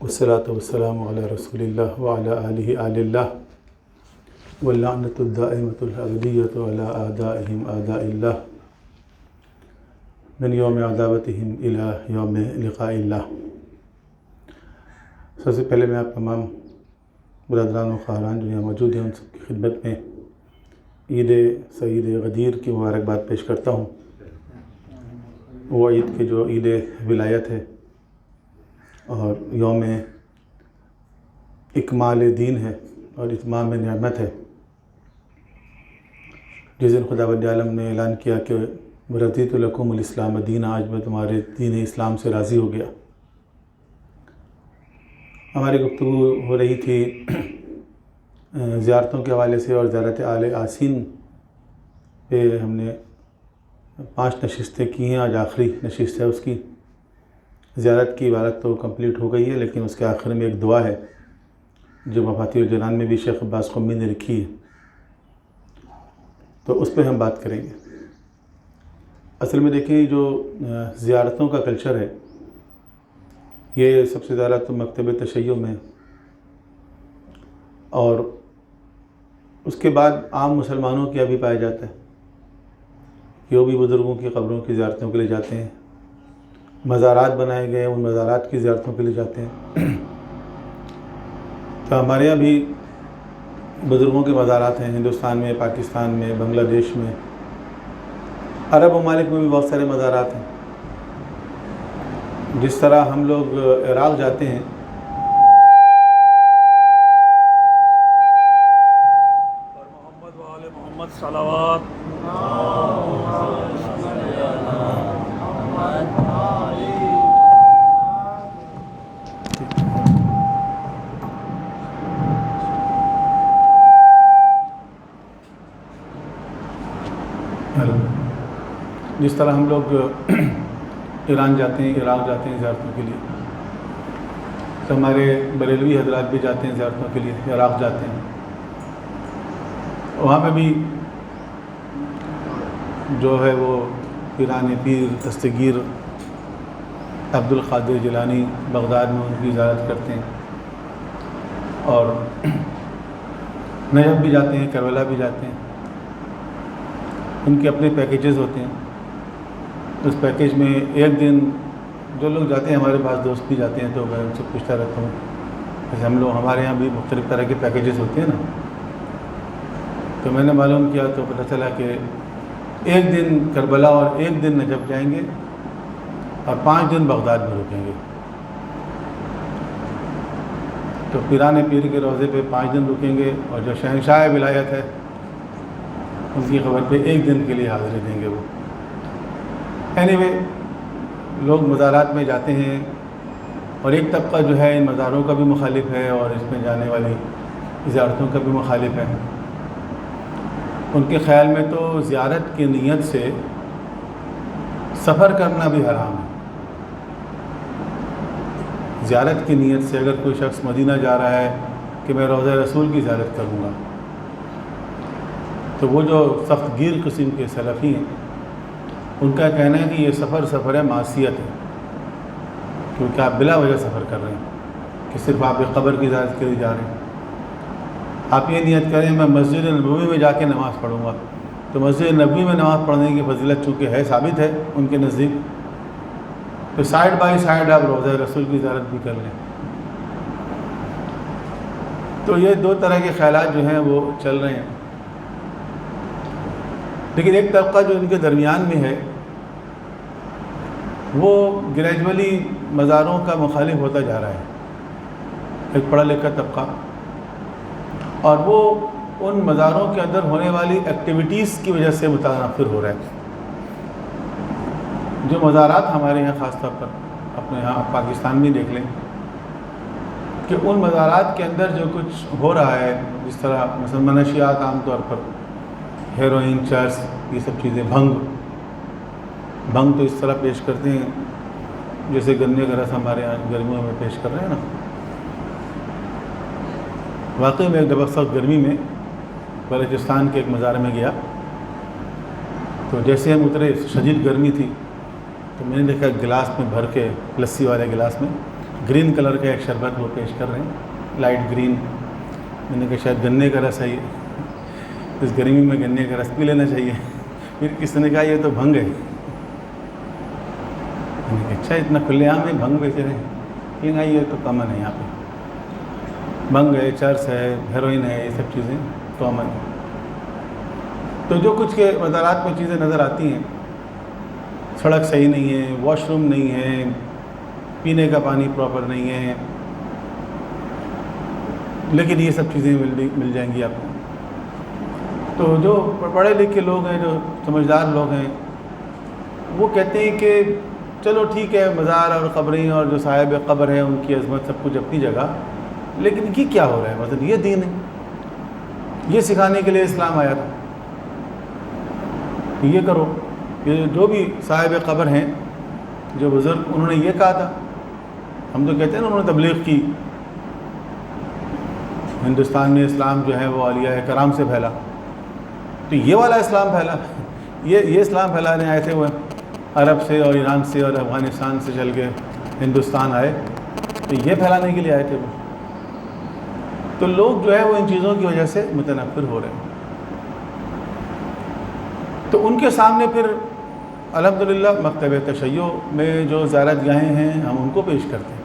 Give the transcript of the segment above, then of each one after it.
والصلاة والسلام على رسول الله وعلى آله آل الله واللعنة الدائمة الأبدية على أعدائهم أعداء الله من يوم عداوتهم إلى يوم لقاء الله۔ سب سے پہلے میں آپ تمام برادران و خواہران جو یہاں موجود ہیں ان سب کی خدمت میں عید سعید غدیر کی مبارکباد پیش کرتا ہوں۔ وہ عید کے جو عید ولایت ہے اور یوم اکمال دین ہے اور اتمام نعمت ہے، جس دن خداوند عالم نے اعلان کیا کہ رضیت لکم الاسلام دین، آج میں تمہارے دین اسلام سے راضی ہو گیا۔ ہماری گفتگو ہو رہی تھی زیارتوں کے حوالے سے، اور زیارت آل یاسین پہ ہم نے 5 نشستیں کی ہیں۔ آج آخری نشست ہے اس کی۔ زیارت کی عبارت تو کمپلیٹ ہو گئی ہے، لیکن اس کے آخر میں ایک دعا ہے جو مفاتیح الجنان میں بھی شیخ عباس قمی نے لکھی ہے، تو اس پہ ہم بات کریں گے۔ اصل میں دیکھیں، جو زیارتوں کا کلچر ہے یہ سب سے زیادہ تو مکتب تشیع میں، اور اس کے بعد عام مسلمانوں کے ابھی پایا جاتا ہے کہ وہ بھی بزرگوں کی قبروں کی زیارتوں کے لیے جاتے ہیں۔ مزارات بنائے گئے، ان مزارات کی زیارتوں کے لیے جاتے ہیں۔ تو ہمارے یہاں بھی بزرگوں کے مزارات ہیں، ہندوستان میں، پاکستان میں، بنگلہ دیش میں، عرب ممالک میں بھی بہت سارے مزارات ہیں۔ جس طرح ہم لوگ عراق جاتے ہیں، محمد و آل محمد صلوات۔ جس طرح ہم لوگ ایران جاتے ہیں، عراق جاتے ہیں زیارتوں کے لیے، تو ہمارے بریلوی حضرات بھی جاتے ہیں زیارتوں کے لیے، عراق جاتے ہیں۔ وہاں پہ بھی جو ہے وہ پیران پیر دستگیر عبد القادر جیلانی بغداد میں ان کی زیارت کرتے ہیں، اور نجف بھی جاتے ہیں، کربلا بھی جاتے ہیں۔ ان کے اپنے پیکیجز ہوتے ہیں۔ اس پیکیج میں ایک دن جو لوگ جاتے ہیں، ہمارے پاس دوست بھی جاتے ہیں، تو میں ان سے پوچھتا رہتا ہوں، جیسے ہمارے یہاں بھی مختلف طرح کے پیکیجز ہوتے ہیں نا، تو میں نے معلوم کیا تو پتہ چلا کہ ایک دن کربلا اور ایک دن نجف جائیں گے اور 5 دن بغداد میں رکیں گے۔ تو پیران پیر کے روضے پہ 5 دن رکیں گے، اور جو شہنشاہ ولایت ہے ان کی خبر پہ 1 دن کے لیے حاضری دیں گے وہ۔ اینی لوگ مزارات میں جاتے ہیں، اور ایک طبقہ جو ہے ان مزاروں کا بھی مخالف ہے اور اس میں جانے والی زیارتوں کا بھی مخالف ہے۔ ان کے خیال میں تو زیارت کی نیت سے سفر کرنا بھی حرام ہے۔ زیارت کی نیت سے اگر کوئی شخص مدینہ جا رہا ہے کہ میں روضہ رسول کی زیارت کروں گا، تو وہ جو سخت گیر قسم کے سلفی ہیں، ان کا کہنا ہے کہ یہ سفر ہے، معصیت ہے، کیونکہ آپ بلا وجہ سفر کر رہے ہیں کہ صرف آپ ایک قبر کی زیارت کے لیے جا رہے ہیں۔ آپ یہ نیت کریں میں مسجد نبوی میں جا کے نماز پڑھوں گا، تو مسجد نبوی میں نماز پڑھنے کی فضیلت چونکہ ہے، ثابت ہے ان کے نزدیک، تو سائڈ بائی سائڈ آپ روضہ رسول کی زیارت بھی کر لیں۔ تو یہ 2 طرح کے خیالات جو ہیں وہ چل رہے ہیں، لیکن ایک طبقہ جو ان کے درمیان میں ہے وہ گریجولی مزاروں کا مخالف ہوتا جا رہا ہے، ایک پڑھا لکھا طبقہ، اور وہ ان مزاروں کے اندر ہونے والی ایکٹیویٹیز کی وجہ سے متنفر ہو رہا ہے۔ جو مزارات ہمارے یہاں خاص طور پر اپنے یہاں پاکستان میں دیکھ لیں کہ ان مزارات کے اندر جو کچھ ہو رہا ہے، جس طرح مثلا منشیات عام طور پر ہیروئن، چرس، یہ سب چیزیں، بھنگ تو اس طرح پیش کرتے ہیں جیسے گنے کا رس ہمارے یہاں گرمیوں میں پیش کر رہے ہیں نا۔ واقعی میں ایک سخت گرمی میں بلوچستان کے ایک مزار میں گیا، تو جیسے ہم اترے شدید گرمی تھی، تو میں نے دیکھا گلاس میں بھر کے، لسی والے گلاس میں گرین کلر کا ایک شربت وہ پیش کر رہے ہیں، لائٹ گرین. میں نے کہا شاید گنے کا رس ہے یہ، اس گرمی میں گنے کا رس پی لینا چاہیے. پھر کس نے کہا یہ تو بھنگ ہے. میں نے کہا اچھا اتنا کھلے عام ہے بھنگ بیچ رہے ہیں؟ لیکن یہ تو کامن ہے یہاں پہ، بھنگ ہے، چرس ہے، ہیروئن ہے، یہ سب چیزیں کامن ہیں. تو جو کچھ کے مزارات میں چیزیں نظر آتی ہیں، سڑک صحیح نہیں ہے، واش روم نہیں ہے، پینے کا پانی پراپر نہیں ہے، لیکن یہ سب چیزیں مل جائیں گی آپ کو. تو جو پڑھے لکھے لوگ ہیں، جو سمجھدار لوگ ہیں، وہ کہتے ہیں کہ چلو ٹھیک ہے، مزار اور قبریں اور جو صاحب قبر ہیں ان کی عظمت سب کچھ اپنی جگہ، لیکن یہ کیا ہو رہا ہے؟ مثلا یہ دین ہے، یہ سکھانے کے لیے اسلام آیا تھا. یہ کرو، یہ جو بھی صاحب قبر ہیں، جو بزرگ، انہوں نے یہ کہا تھا. ہم تو کہتے ہیں نا انہوں نے تبلیغ کی، ہندوستان میں اسلام جو ہے وہ اولیاء کرام سے پھیلا. تو یہ والا اسلام پھیلا، یہ اسلام پھیلانے آئے تھے وہ عرب سے اور ایران سے اور افغانستان سے چل کے ہندوستان آئے، تو یہ پھیلانے کے لیے آئے تھے وہ. تو لوگ جو ہے وہ ان چیزوں کی وجہ سے متنفر ہو رہے ہیں. تو ان کے سامنے پھر الحمدللہ مکتب تشیع میں جو زیارت گاہیں ہیں ہم ان کو پیش کرتے ہیں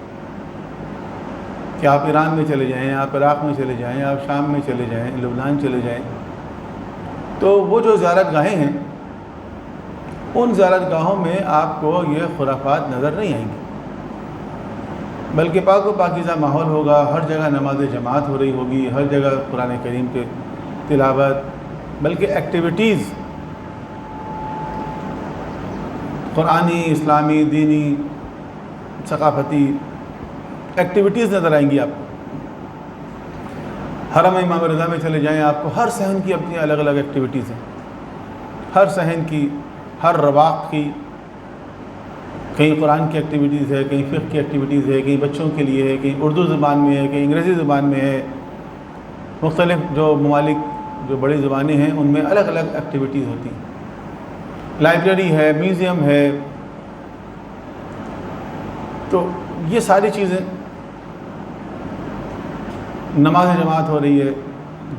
کہ آپ ایران میں چلے جائیں، آپ عراق میں چلے جائیں، آپ شام میں چلے جائیں، لبنان چلے جائیں، تو وہ جو زیارت گاہیں ہیں ان زیارت گاہوں میں آپ کو یہ خرافات نظر نہیں آئیں گی، بلکہ پاک و پاکیزہ ماحول ہوگا. ہر جگہ نماز جماعت ہو رہی ہوگی، ہر جگہ قرآن کریم کے تلاوت، بلکہ ایکٹیویٹیز قرآنی، اسلامی، دینی، ثقافتی ایکٹیویٹیز نظر آئیں گی آپ کو. حرم امام رضا میں چلے جائیں، آپ کو ہر صحن کی اپنی الگ الگ ایکٹیویٹیز ہیں، ہر صحن کی، ہر رواق کی. کہیں قرآن کی ایکٹیویٹیز ہے، کہیں فقہ کی ایکٹیویٹیز ہے، کہیں بچوں کے لیے ہے، کہیں اردو زبان میں ہے، کہیں انگریزی زبان میں ہے. مختلف جو ممالک جو بڑی زبانیں ہیں ان میں الگ الگ ایکٹیویٹیز ہوتی ہیں. لائبریری ہے، میوزیم ہے. تو یہ ساری چیزیں، نماز جماعت ہو رہی ہے،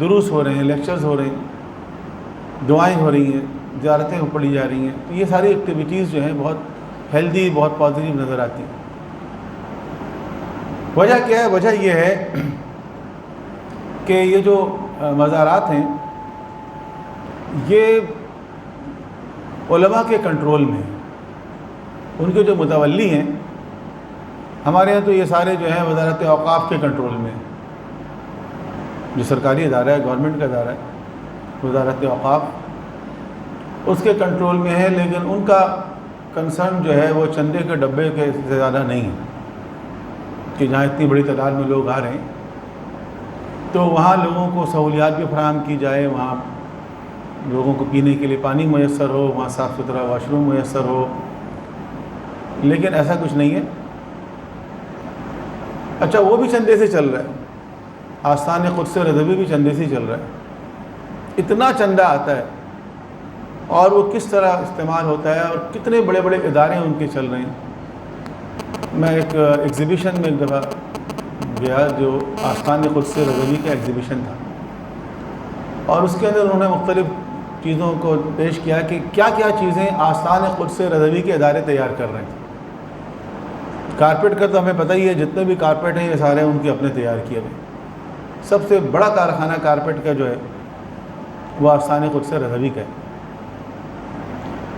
دروس ہو رہے ہیں، لیکچرز ہو رہے ہیں، دعائیں ہو رہی ہیں، زیارتیں پڑھی جا رہی ہیں. تو یہ ساری ایکٹیویٹیز جو ہیں بہت ہیلدی، بہت پازیٹیو نظر آتی ہیں. وجہ کیا ہے؟ وجہ یہ ہے کہ یہ جو مزارات ہیں یہ علماء کے کنٹرول میں ہیں، ان کے جو متولی ہیں. ہمارے یہاں تو یہ سارے جو ہیں وزارت اوقاف کے کنٹرول میں ہیں، جو سرکاری ادارہ ہے، گورنمنٹ کا ادارہ ہے وزارت اوقاف، اس کے کنٹرول میں ہے. لیکن ان کا کنسرن جو ہے وہ چندے کے ڈبے کے سے زیادہ نہیں ہے کہ جہاں اتنی بڑی تعداد میں لوگ آ رہے ہیں تو وہاں لوگوں کو سہولیات بھی فراہم کی جائے، وہاں لوگوں کو پینے کے لیے پانی میسر ہو، وہاں صاف ستھرا واش روم میسر ہو. لیکن ایسا کچھ نہیں ہے. اچھا وہ بھی چندے سے چل رہا ہے، آستان قدس رضوی بھی چندے سے چل رہا ہے. اتنا چندہ آتا ہے اور وہ کس طرح استعمال ہوتا ہے اور کتنے بڑے بڑے ادارے ان کے چل رہے ہیں. میں ایک ایگزیبیشن میں ایک دفعہ گیا جو آستان قدس رضوی کا ایگزیبیشن تھا، اور اس کے اندر انہوں نے مختلف چیزوں کو پیش کیا کہ کیا کیا چیزیں آستان قدس رضوی کے ادارے تیار کر رہے ہیں. کارپیٹ کا تو ہمیں پتہ ہی ہے، جتنے بھی کارپیٹ ہیں یہ سارے ان کے اپنے تیار کیے ہوئے. سب سے بڑا کارخانہ کارپیٹ کا جو ہے وہ آستان قدس رضوی کا ہے.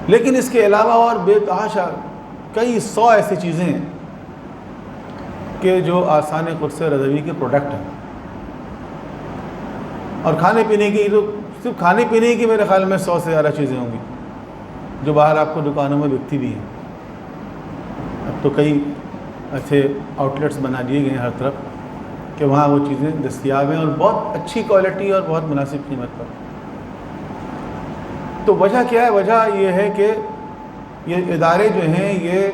لیکن اس کے علاوہ اور بے تحاشا کئی 100 ایسی چیزیں ہیں کہ جو آستان قدس رضوی کے پروڈکٹ ہیں. اور کھانے پینے کی تو صرف کھانے پینے کی میرے خیال میں 100 سے زیادہ چیزیں ہوں گی جو باہر آپ کو دکانوں میں بکتی بھی ہیں. اب تو کئی اچھے آؤٹ لیٹس بنا دیے گئے ہیں ہر طرف کہ وہاں وہ چیزیں دستیاب ہیں اور بہت اچھی کوالٹی اور بہت مناسب قیمت پر. تو وجہ کیا ہے؟ وجہ یہ ہے کہ یہ ادارے جو ہیں یہ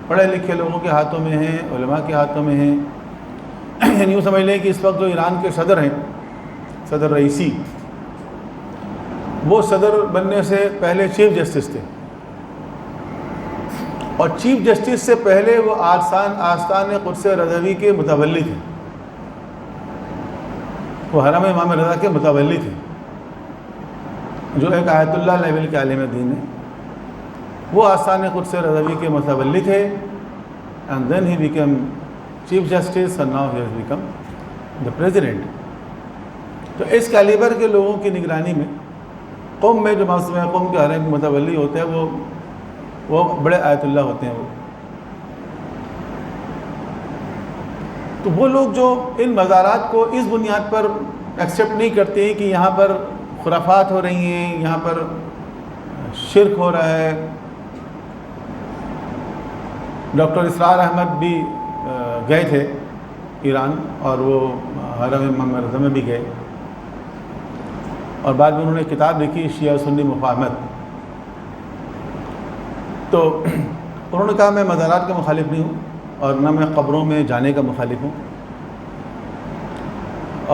پڑھے لکھے لوگوں کے ہاتھوں میں ہیں، علماء کے ہاتھوں میں ہیں. یوں سمجھ لیں کہ اس وقت جو ایران کے صدر ہیں، صدر رئیسی، وہ صدر بننے سے پہلے چیف جسٹس تھے. اور چیف جسٹس سے پہلے وہ آستان قدس رضوی کے متولی تھے، وہ حرم امام رضا کے متولی تھے، جو ایک آیت اللہ لیول کے عالم دین ہے. وہ آستان قدس رضوی کے متولی تھے، and then he became chief justice and now he has become the president. تو اس کیلیبر کے لوگوں کی نگرانی میں قوم میں جو معصوم قوم کے حرم کے متولی ہوتے ہیں وہ بڑے آیت اللہ ہوتے ہیں. تو وہ لوگ جو ان مزارات کو اس بنیاد پر ایکسیپٹ نہیں کرتے ہیں کہ یہاں پر خرافات ہو رہی ہیں، یہاں پر شرک ہو رہا ہے. ڈاکٹر اسرار احمد بھی گئے تھے ایران، اور وہ حرم امام رضا میں بھی گئے، اور بعد میں انہوں نے کتاب لکھی شیعہ سنی مفاہمت. تو انہوں نے کہا میں مزارات کا مخالف نہیں ہوں، اور نہ میں قبروں میں جانے کا مخالف ہوں،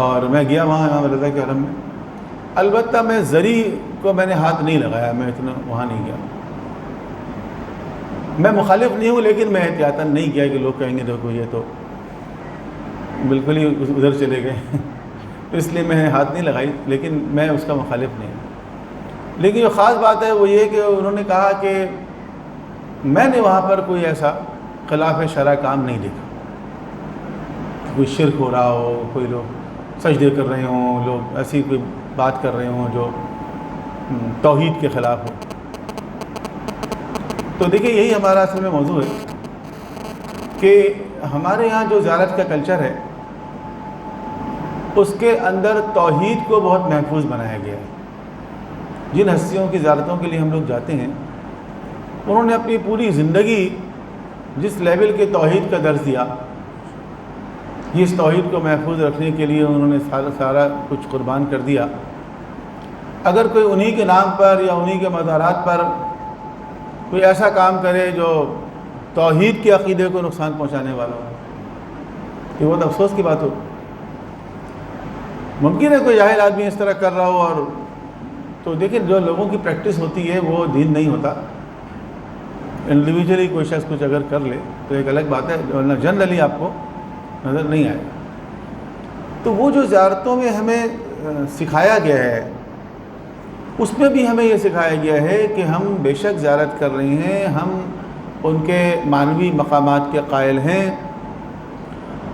اور میں گیا وہاں امام رضا کے حرم میں. البتہ میں زری کو میں نے ہاتھ نہیں لگایا، میں اتنا وہاں نہیں گیا. میں مخالف نہیں ہوں، لیکن میں احتیاطاً نہیں کیا کہ لوگ کہیں گے دیکھو یہ تو بالکل ہی ادھر چلے گئے اس لیے میں ہاتھ نہیں لگائی، لیکن میں اس کا مخالف نہیں ہوں. لیکن جو خاص بات ہے وہ یہ کہ انہوں نے کہا کہ میں نے وہاں پر کوئی ایسا خلاف شرع کام نہیں دیکھا، کوئی شرک ہو رہا ہو، کوئی لوگ سجدے کر رہے ہوں، لوگ ایسی کوئی بات کر رہے ہوں جو توحید کے خلاف ہو. تو دیکھیں یہی ہمارا اصل میں موضوع ہے کہ ہمارے یہاں جو زیارت کا کلچر ہے اس کے اندر توحید کو بہت محفوظ بنایا گیا ہے. جن ہستیوں کی زیارتوں کے لیے ہم لوگ جاتے ہیں انہوں نے اپنی پوری زندگی جس لیول کے توحید کا درس دیا، اس توحید کو محفوظ رکھنے کے لیے انہوں نے سارا کچھ قربان کر دیا. اگر کوئی انہی کے نام پر یا انہی کے مزارات پر کوئی ایسا کام کرے جو توحید کے عقیدے کو نقصان پہنچانے والا ہو کہ وہ تو افسوس کی بات ہو. ممکن ہے کوئی جاہل آدمی اس طرح کر رہا ہو، اور تو دیکھیں جو لوگوں کی پریکٹس ہوتی ہے وہ دین نہیں ہوتا. انڈیویجولی کوئی شخص کچھ اگر کر لے تو ایک الگ بات ہے، ورنہ جنرلی آپ کو نظر نہیں آئے. تو وہ جو زیارتوں میں ہمیں سکھایا گیا ہے اس میں بھی ہمیں یہ سکھایا گیا ہے کہ ہم بے شک زیارت کر رہے ہیں، ہم ان کے معنوی مقامات کے قائل ہیں،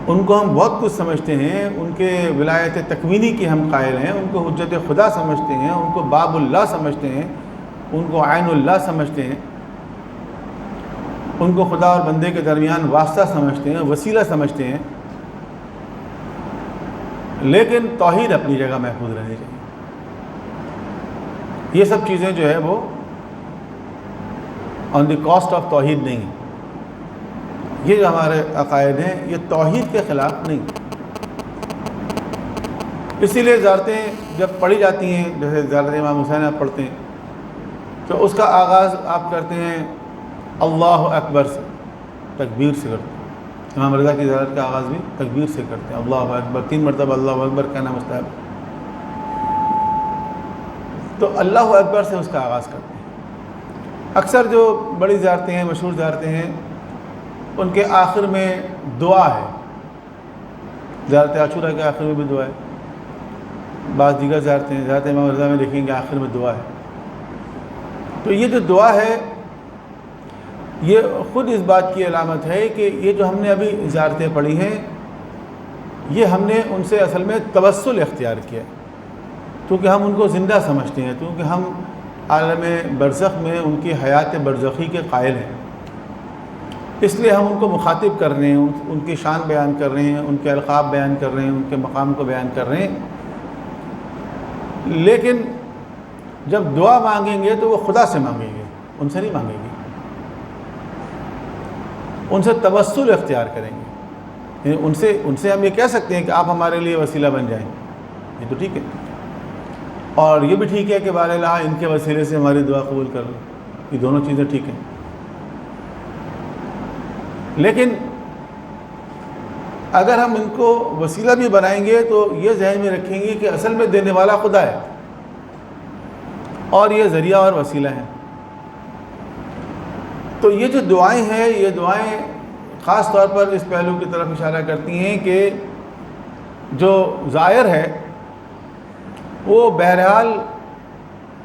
ان کو ہم بہت کچھ سمجھتے ہیں، ان کے ولایت تکوینی کے ہم قائل ہیں، ان کو حجت خدا سمجھتے ہیں، ان کو باب اللہ سمجھتے ہیں، ان کو عین اللہ سمجھتے ہیں، ان کو خدا اور بندے کے درمیان واسطہ سمجھتے ہیں، وسیلہ سمجھتے ہیں. لیکن توحید اپنی جگہ محفوظ رہنی چاہیے. یہ سب چیزیں جو ہے وہ آن دی کاسٹ آف توحید نہیں ہیں. یہ جو ہمارے عقائد ہیں یہ توحید کے خلاف نہیں. اسی لیے زیارتیں جب پڑھی جاتی ہیں، جیسے زیارت امام حسین آپ پڑھتے ہیں تو اس کا آغاز آپ کرتے ہیں اللہ اکبر سے، تکبیر سے کرتے ہیں. امام رضا کی زیارت کا آغاز بھی تکبیر سے کرتے ہیں، اللہ اکبر 3 مرتبہ اللہ اکبر کہنا مستحب. تو اللہ اکبر سے اس کا آغاز کرتے ہیں. اکثر جو بڑی زیارتیں ہیں، مشہور زیارتیں ہیں، ان کے آخر میں دعا ہے. زیارت عاشورہ کے آخر میں بھی دعا ہے. بعض دیگر زیارتیں ہیں، زیارت امام رضا میں دیکھیں گے آخر میں دعا ہے. تو یہ جو دعا ہے یہ خود اس بات کی علامت ہے کہ یہ جو ہم نے ابھی زیارتیں پڑھی ہیں یہ ہم نے ان سے اصل میں توسل اختیار کیا، کیونکہ ہم ان کو زندہ سمجھتے ہیں، کیونکہ ہم عالم برزخ میں ان کی حیات برزخی کے قائل ہیں. اس لیے ہم ان کو مخاطب کر رہے ہیں، ان کی شان بیان کر رہے ہیں، ان کے القاب بیان کر رہے ہیں، ان کے مقام کو بیان کر رہے ہیں. لیکن جب دعا مانگیں گے تو وہ خدا سے مانگیں گے، ان سے نہیں مانگیں گے. ان سے توسل اختیار کریں گے. ان سے ہم یہ کہہ سکتے ہیں کہ آپ ہمارے لیے وسیلہ بن جائیں، یہ تو ٹھیک ہے، اور یہ بھی ٹھیک ہے کہ بار الہ ان کے وسیلے سے ہماری دعا قبول کر لیں، یہ دونوں چیزیں ٹھیک ہیں. لیکن اگر ہم ان کو وسیلہ بھی بنائیں گے تو یہ ذہن میں رکھیں گے کہ اصل میں دینے والا خدا ہے اور یہ ذریعہ اور وسیلہ ہے. تو یہ جو دعائیں ہیں، یہ دعائیں خاص طور پر اس پہلو کی طرف اشارہ کرتی ہیں کہ جو ظاہر ہے وہ بہرحال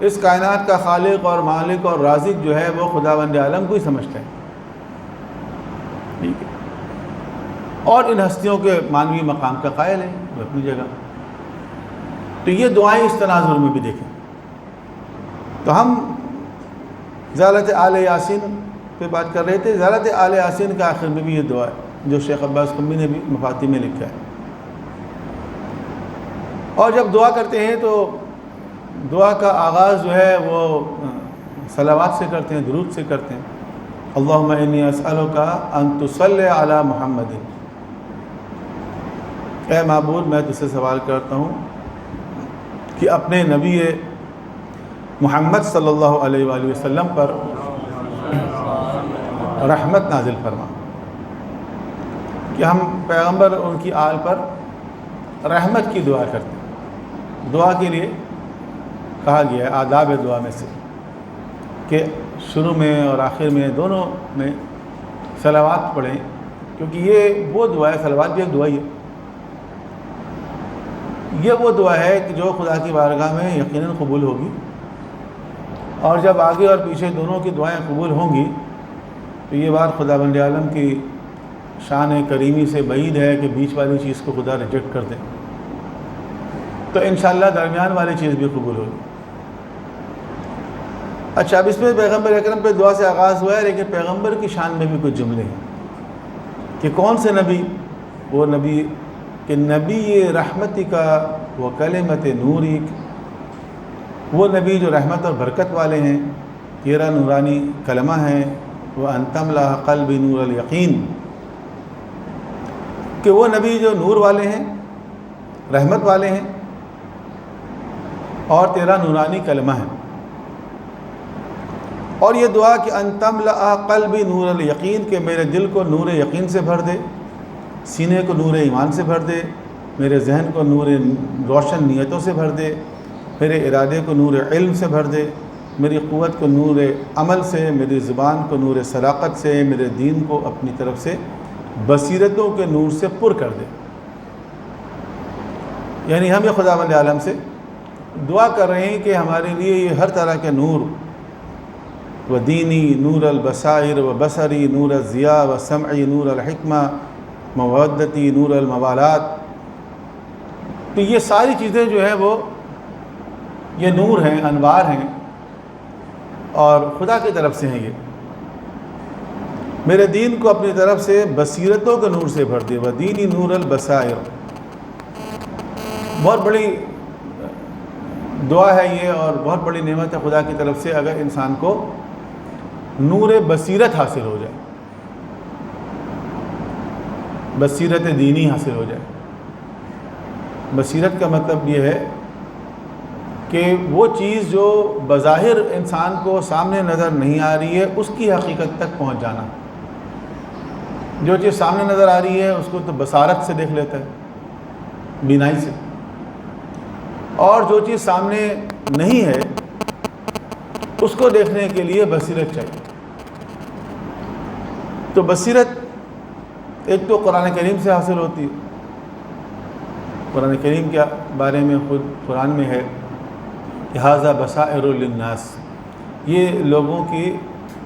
اس کائنات کا خالق اور مالک اور رازق جو ہے وہ خداوند عالم کو ہی سمجھتا ہے، ٹھیک ہے، اور ان ہستیوں کے مانوی مقام کا قائل ہے وہ اپنی جگہ۔ تو یہ دعائیں اس تناظر میں بھی دیکھیں تو ہم زیارت آل یاسین پہ بات کر رہے تھے۔ زیارت آل یاسین کے آخر میں بھی یہ دعا ہے جو شیخ عباس قمی نے بھی مفاتیح میں لکھا ہے، اور جب دعا کرتے ہیں تو دعا کا آغاز جو ہے وہ صلوات سے کرتے ہیں، درود سے کرتے ہیں۔ اللہم انی اسألک ان تصلی علی محمد، اے معبود میں تجھ سے سوال کرتا ہوں کہ اپنے نبی محمد صلی اللہ علیہ وآلہ وسلم پر رحمت نازل فرما، کہ ہم پیغمبر ان کی آل پر رحمت کی دعا کرتے ہیں۔ دعا کے لیے کہا گیا ہے آداب دعا میں سے کہ شروع میں اور آخر میں دونوں میں صلوات پڑھیں، کیونکہ یہ وہ دعا ہے، صلوات بھی ایک دعا ہی ہے، یہ وہ دعا ہے کہ جو خدا کی بارگاہ میں یقیناً قبول ہوگی، اور جب آگے اور پیچھے دونوں کی دعائیں قبول ہوں گی تو یہ بات خداوند عالم کی شان کریمی سے بعید ہے کہ بیچ والی چیز کو خدا ریجیکٹ کر دے، تو انشاءاللہ درمیان والی چیز بھی قبول ہوگی۔ اچھا، اب اس میں پیغمبر اکرم پہ دعا سے آغاز ہوا ہے، لیکن پیغمبر کی شان میں بھی کچھ جملے ہیں کہ کون سے نبی؟ وہ نبی کہ نبی رحمتک و کلمت نورک، وہ نبی جو رحمت اور برکت والے ہیں، تیرا نورانی کلمہ ہیں، وَأَن تَمْلَأَ قَلْبِي نور الیقین، کہ وہ نبی جو نور والے ہیں، رحمت والے ہیں، اور تیرا نورانی کلمہ ہے۔ اور یہ دعا کہ ان تملأ قلبی نور الیقین، کہ میرے دل کو نور یقین سے بھر دے، سینے کو نور ایمان سے بھر دے، میرے ذہن کو نور روشن نیتوں سے بھر دے، میرے ارادے کو نور علم سے بھر دے، میری قوت کو نور عمل سے، میری زبان کو نور صداقت سے، میرے دین کو اپنی طرف سے بصیرتوں کے نور سے پر کر دے۔ یعنی ہم یہ خداوند عالم سے دعا کر رہے ہیں کہ ہمارے لیے یہ ہر طرح کے نور، و دینی نور البصائر و بصری نور الضیاء و سمعی نور الحکمہ مودتی نور الموالات، تو یہ ساری چیزیں جو ہیں وہ یہ نور ہیں، انوار ہیں، اور خدا کی طرف سے ہیں۔ یہ میرے دین کو اپنی طرف سے بصیرتوں کے نور سے بھر دے، و دینی نور البصائر، بہت بڑی دعا ہے یہ، اور بہت بڑی نعمت ہے خدا کی طرف سے اگر انسان کو نور بصیرت حاصل ہو جائے، بصیرت دینی حاصل ہو جائے۔ بصیرت کا مطلب یہ ہے کہ وہ چیز جو بظاہر انسان کو سامنے نظر نہیں آ رہی ہے اس کی حقیقت تک پہنچ جانا۔ جو چیز سامنے نظر آ رہی ہے اس کو تو بصارت سے دیکھ لیتا ہے، بینائی سے، اور جو چیز سامنے نہیں ہے اس کو دیکھنے کے لیے بصیرت چاہیے۔ تو بصیرت ایک تو قرآن کریم سے حاصل ہوتی ہے۔ قرآن کریم کے بارے میں خود قرآن میں ہے کہ ھذا بصائر للناس، یہ لوگوں کی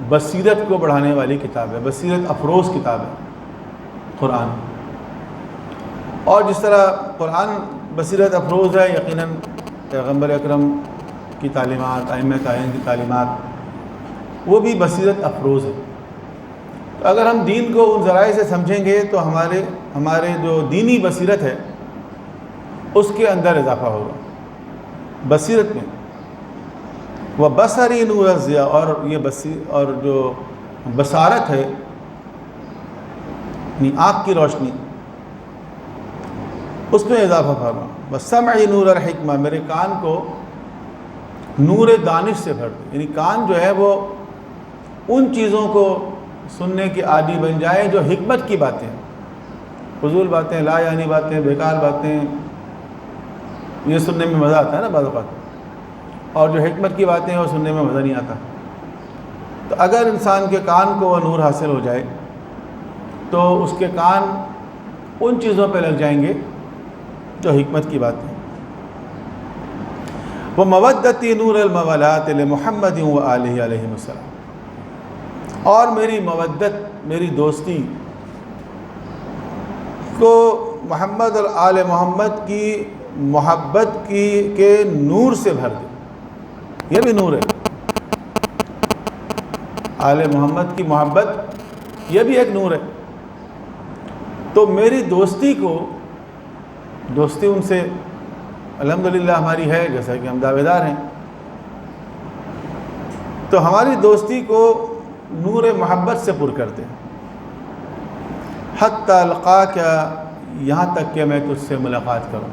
بصیرت کو بڑھانے والی کتاب ہے، بصیرت افروز کتاب ہے قرآن۔ اور جس طرح قرآن بصیرت افروز ہے، یقیناً پیغمبر اکرم کی تعلیمات، ائمہ کائنات کی تعلیمات وہ بھی بصیرت افروز ہے۔ تو اگر ہم دین کو ان ذرائع سے سمجھیں گے تو ہمارے جو دینی بصیرت ہے اس کے اندر اضافہ ہوگا بصیرت میں۔ وہ بصری نور الضیاء، اور یہ اور جو بصارت ہے یعنی آنکھ کی روشنی، اس میں اضافہ فرما۔ وسمعی نور الحکمہ، میرے کان کو نور دانش سے بھر دے، یعنی کان جو ہے وہ ان چیزوں کو سننے کے عادی بن جائے جو حکمت کی باتیں، فضول باتیں، لا یعنی باتیں، بیکار باتیں، یہ سننے میں مزہ آتا ہے نا بعض اوقات، اور جو حکمت کی باتیں ہیں وہ سننے میں مزہ نہیں آتا۔ تو اگر انسان کے کان کو وہ نور حاصل ہو جائے تو اس کے کان ان چیزوں پہ لگ جائیں گے جو حکمت کی بات ہے. وہ مودتی نور المولات لمحمد و آلہ علیہ السلام، اور میری مودت، میری دوستی کو محمد اور آل محمد کی محبت کے نور سے بھر دے. یہ بھی نور ہے، آل محمد کی محبت یہ بھی ایک نور ہے. تو میری دوستی کو، دوستی ان سے الحمدللہ ہماری ہے، جیسا کہ ہم دعویدار ہیں، تو ہماری دوستی کو نور محبت سے پر کرتے ہیں. حتی القاک، یہاں تک کہ میں تجھ سے ملاقات کروں.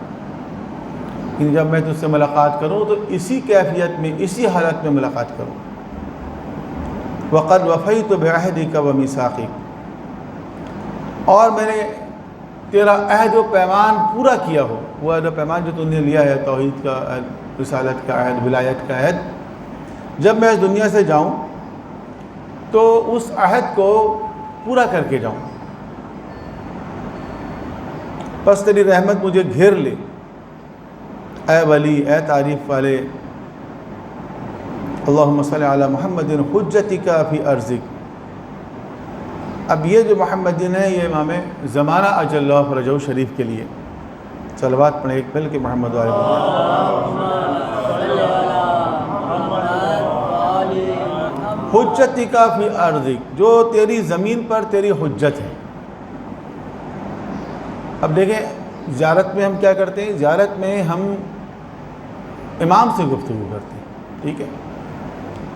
کہ جب میں تجھ سے ملاقات کروں تو اسی کیفیت میں، اسی حالت میں ملاقات کروں. وقد وفیت بعہدک ومیثاقک، اور میں نے تیرا عہد و پیمان پورا کیا ہو. وہ عہد و پیمان جو تم نے لیا ہے، توحید کا عہد، رسالت کا عہد، ولایت کا عہد، جب میں اس دنیا سے جاؤں تو اس عہد کو پورا کر کے جاؤں. پس تیری رحمت مجھے گھیر لے اے ولی، اے تعریف والے. اللہم صلی علی محمد حجتک فی ارضک. اب یہ جو محمدین ہے یہ امام زمانہ اجل اللہ فرجہ شریف کے لیے صلوات پڑھیں ایک مل کے محمد و آل محمد. حجتک فی ارضک، جو تیری زمین پر تیری حجت ہے. اب دیکھیں زیارت میں ہم کیا کرتے ہیں، زیارت میں ہم امام سے گفتگو کرتے ہیں، ٹھیک ہے.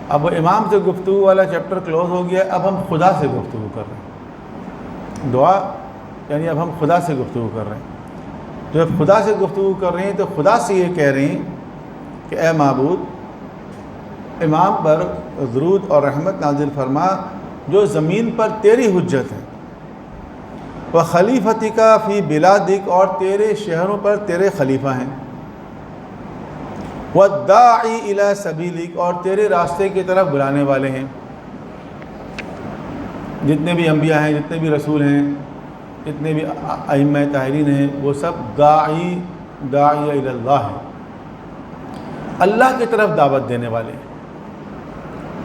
اب وہ امام سے گفتگو والا چیپٹر کلوز ہو گیا، اب ہم خدا سے گفتگو کر رہے ہیں. دعا یعنی اب ہم خدا سے گفتگو کر رہے ہیں. جب خدا سے گفتگو کر رہے ہیں تو خدا سے یہ کہہ رہے ہیں کہ اے معبود، امام پر درود اور رحمت نازل فرما جو زمین پر تیری حجت ہے. وخلیفتک فی بلادک، اور تیرے شہروں پر تیرے خلیفہ ہیں. والداعی الی سبیلک، اور تیرے راستے کی طرف بلانے والے ہیں. جتنے بھی انبیاء ہیں، جتنے بھی رسول ہیں، جتنے بھی ائمہ طاہرین ہیں، وہ سب داعی الی اللہ ہیں، اللہ کی طرف دعوت دینے والے ہیں.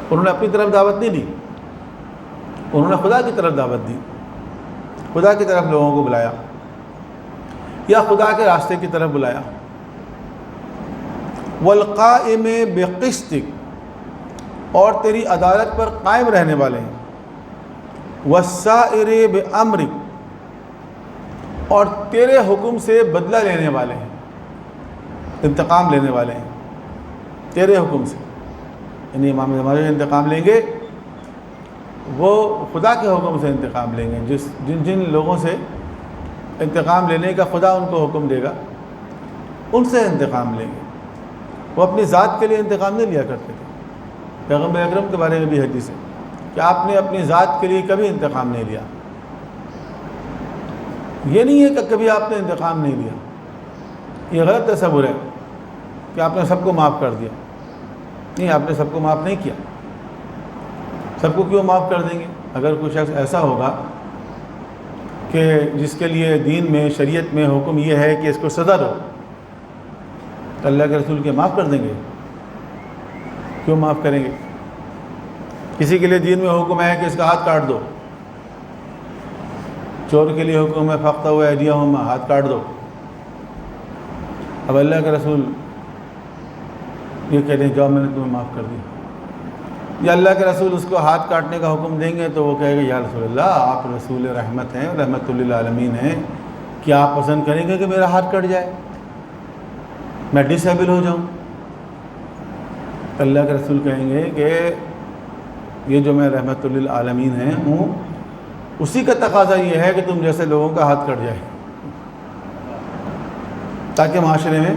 انہوں نے اپنی طرف دعوت نہیں دی، انہوں نے خدا کی طرف دعوت دی، خدا کی طرف لوگوں کو بلایا یا خدا کے راستے کی طرف بلایا. والقائم بقسطک، اور تیری عدالت پر قائم رہنے والے ہیں. والسائر بامرک، اور تیرے حکم سے بدلہ لینے والے ہیں، انتقام لینے والے ہیں تیرے حکم سے. یعنی امام زمانہ جو انتقام لیں گے وہ خدا کے حکم سے انتقام لیں گے. جن لوگوں سے انتقام لینے کا خدا ان کو حکم دے گا ان سے انتقام لیں گے. وہ اپنی ذات کے لیے انتقام نہیں لیا کرتے تھے. پیغمبر اکرم کے بارے میں بھی حدیث ہے کہ آپ نے اپنی ذات کے لیے کبھی انتقام نہیں لیا. یہ نہیں ہے کہ کبھی آپ نے انتقام نہیں لیا، یہ غلط تصور ہے کہ آپ نے سب کو معاف کر دیا. نہیں، آپ نے سب کو معاف نہیں کیا. سب کو کیوں معاف کر دیں گے؟ اگر کوئی شخص ایسا ہوگا کہ جس کے لیے دین میں، شریعت میں حکم یہ ہے کہ اس کو سزا دو، تو اللہ کے رسول کے معاف کر دیں گے؟ کیوں معاف کریں گے؟ کسی کے لیے دین میں حکم ہے کہ اس کا ہاتھ کاٹ دو، چور کے لیے حکم ہے فقطعوا ہوا ایدیہما، ہاتھ کاٹ دو. اب اللہ کے رسول یہ کہتے ہیں جاؤ میں نے تمہیں معاف کر دیا. یا اللہ کے رسول اس کو ہاتھ کاٹنے کا حکم دیں گے تو وہ کہے گا یا رسول اللہ آپ رسول رحمت ہیں، رحمت للعالمین ہیں، کیا آپ پسند کریں گے کہ میرا ہاتھ کٹ جائے، میں ڈس ایبل ہو جاؤں؟ اللہ کے رسول کہیں گے کہ یہ جو میں رحمت للعالمین ہیں ہوں، اسی کا تقاضا یہ ہے کہ تم جیسے لوگوں کا ہاتھ کٹ جائے، تاکہ معاشرے میں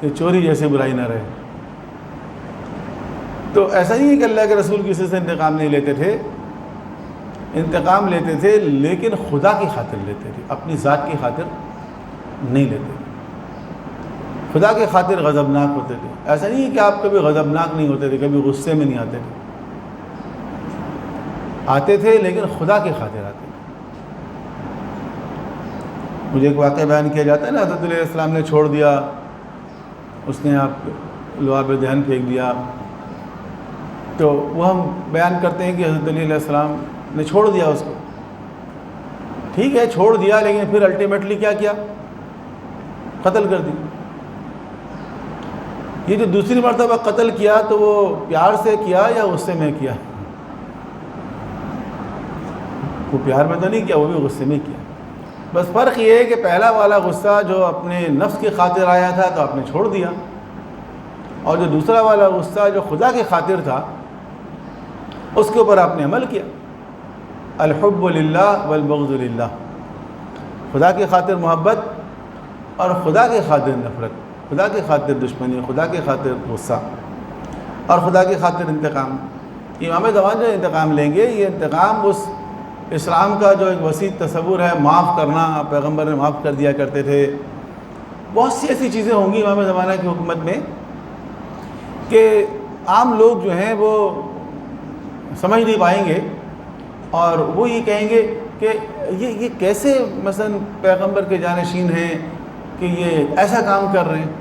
یہ چوری جیسے برائی نہ رہے. تو ایسا نہیں ہے کہ اللہ کے رسول کسی سے انتقام نہیں لیتے تھے، انتقام لیتے تھے لیکن خدا کی خاطر لیتے تھے، اپنی ذات کی خاطر نہیں لیتے تھے. خدا کی خاطر غضبناک ہوتے تھے. ایسا نہیں ہے کہ آپ کبھی غضبناک نہیں ہوتے تھے، کبھی غصے میں نہیں آتے تھے. آتے تھے لیکن خدا کی خاطر آتے تھے۔ مجھے ایک واقعہ بیان کیا جاتا ہے نا، حضرت علیہ السلام نے چھوڑ دیا، اس نے آپ لعاب دہن پھینک دیا، تو وہ ہم بیان کرتے ہیں کہ حضرت علیہ السلام نے چھوڑ دیا اس کو۔ ٹھیک ہے چھوڑ دیا، لیکن پھر الٹیمیٹلی کیا کیا؟ قتل کر دی۔ یہ جو دوسری مرتبہ قتل کیا تو وہ پیار سے کیا یا غصے میں کیا؟ وہ پیار میں تو نہیں کیا، وہ بھی غصے میں کیا۔ بس فرق یہ ہے کہ پہلا والا غصہ جو اپنے نفس کی خاطر آیا تھا تو آپ نے چھوڑ دیا، اور جو دوسرا والا غصہ جو خدا کی خاطر تھا اس کے اوپر آپ نے عمل کیا۔ الحب للہ والبغض للہ، خدا کی خاطر محبت اور خدا کی خاطر نفرت، خدا کی خاطر دشمنی، خدا کی خاطر غصہ اور خدا کی خاطر انتقام۔ امام زمان جو انتقام لیں گے، یہ انتقام اس اسلام کا جو ایک وسیع تصور ہے، معاف کرنا، پیغمبر نے معاف کر دیا کرتے تھے۔ بہت سی ایسی چیزیں ہوں گی امام زمانہ کی حکومت میں کہ عام لوگ جو ہیں وہ سمجھ نہیں پائیں گے، اور وہ یہ کہیں گے کہ یہ کیسے مثلا پیغمبر کے جانشین ہیں کہ یہ ایسا کام کر رہے ہیں۔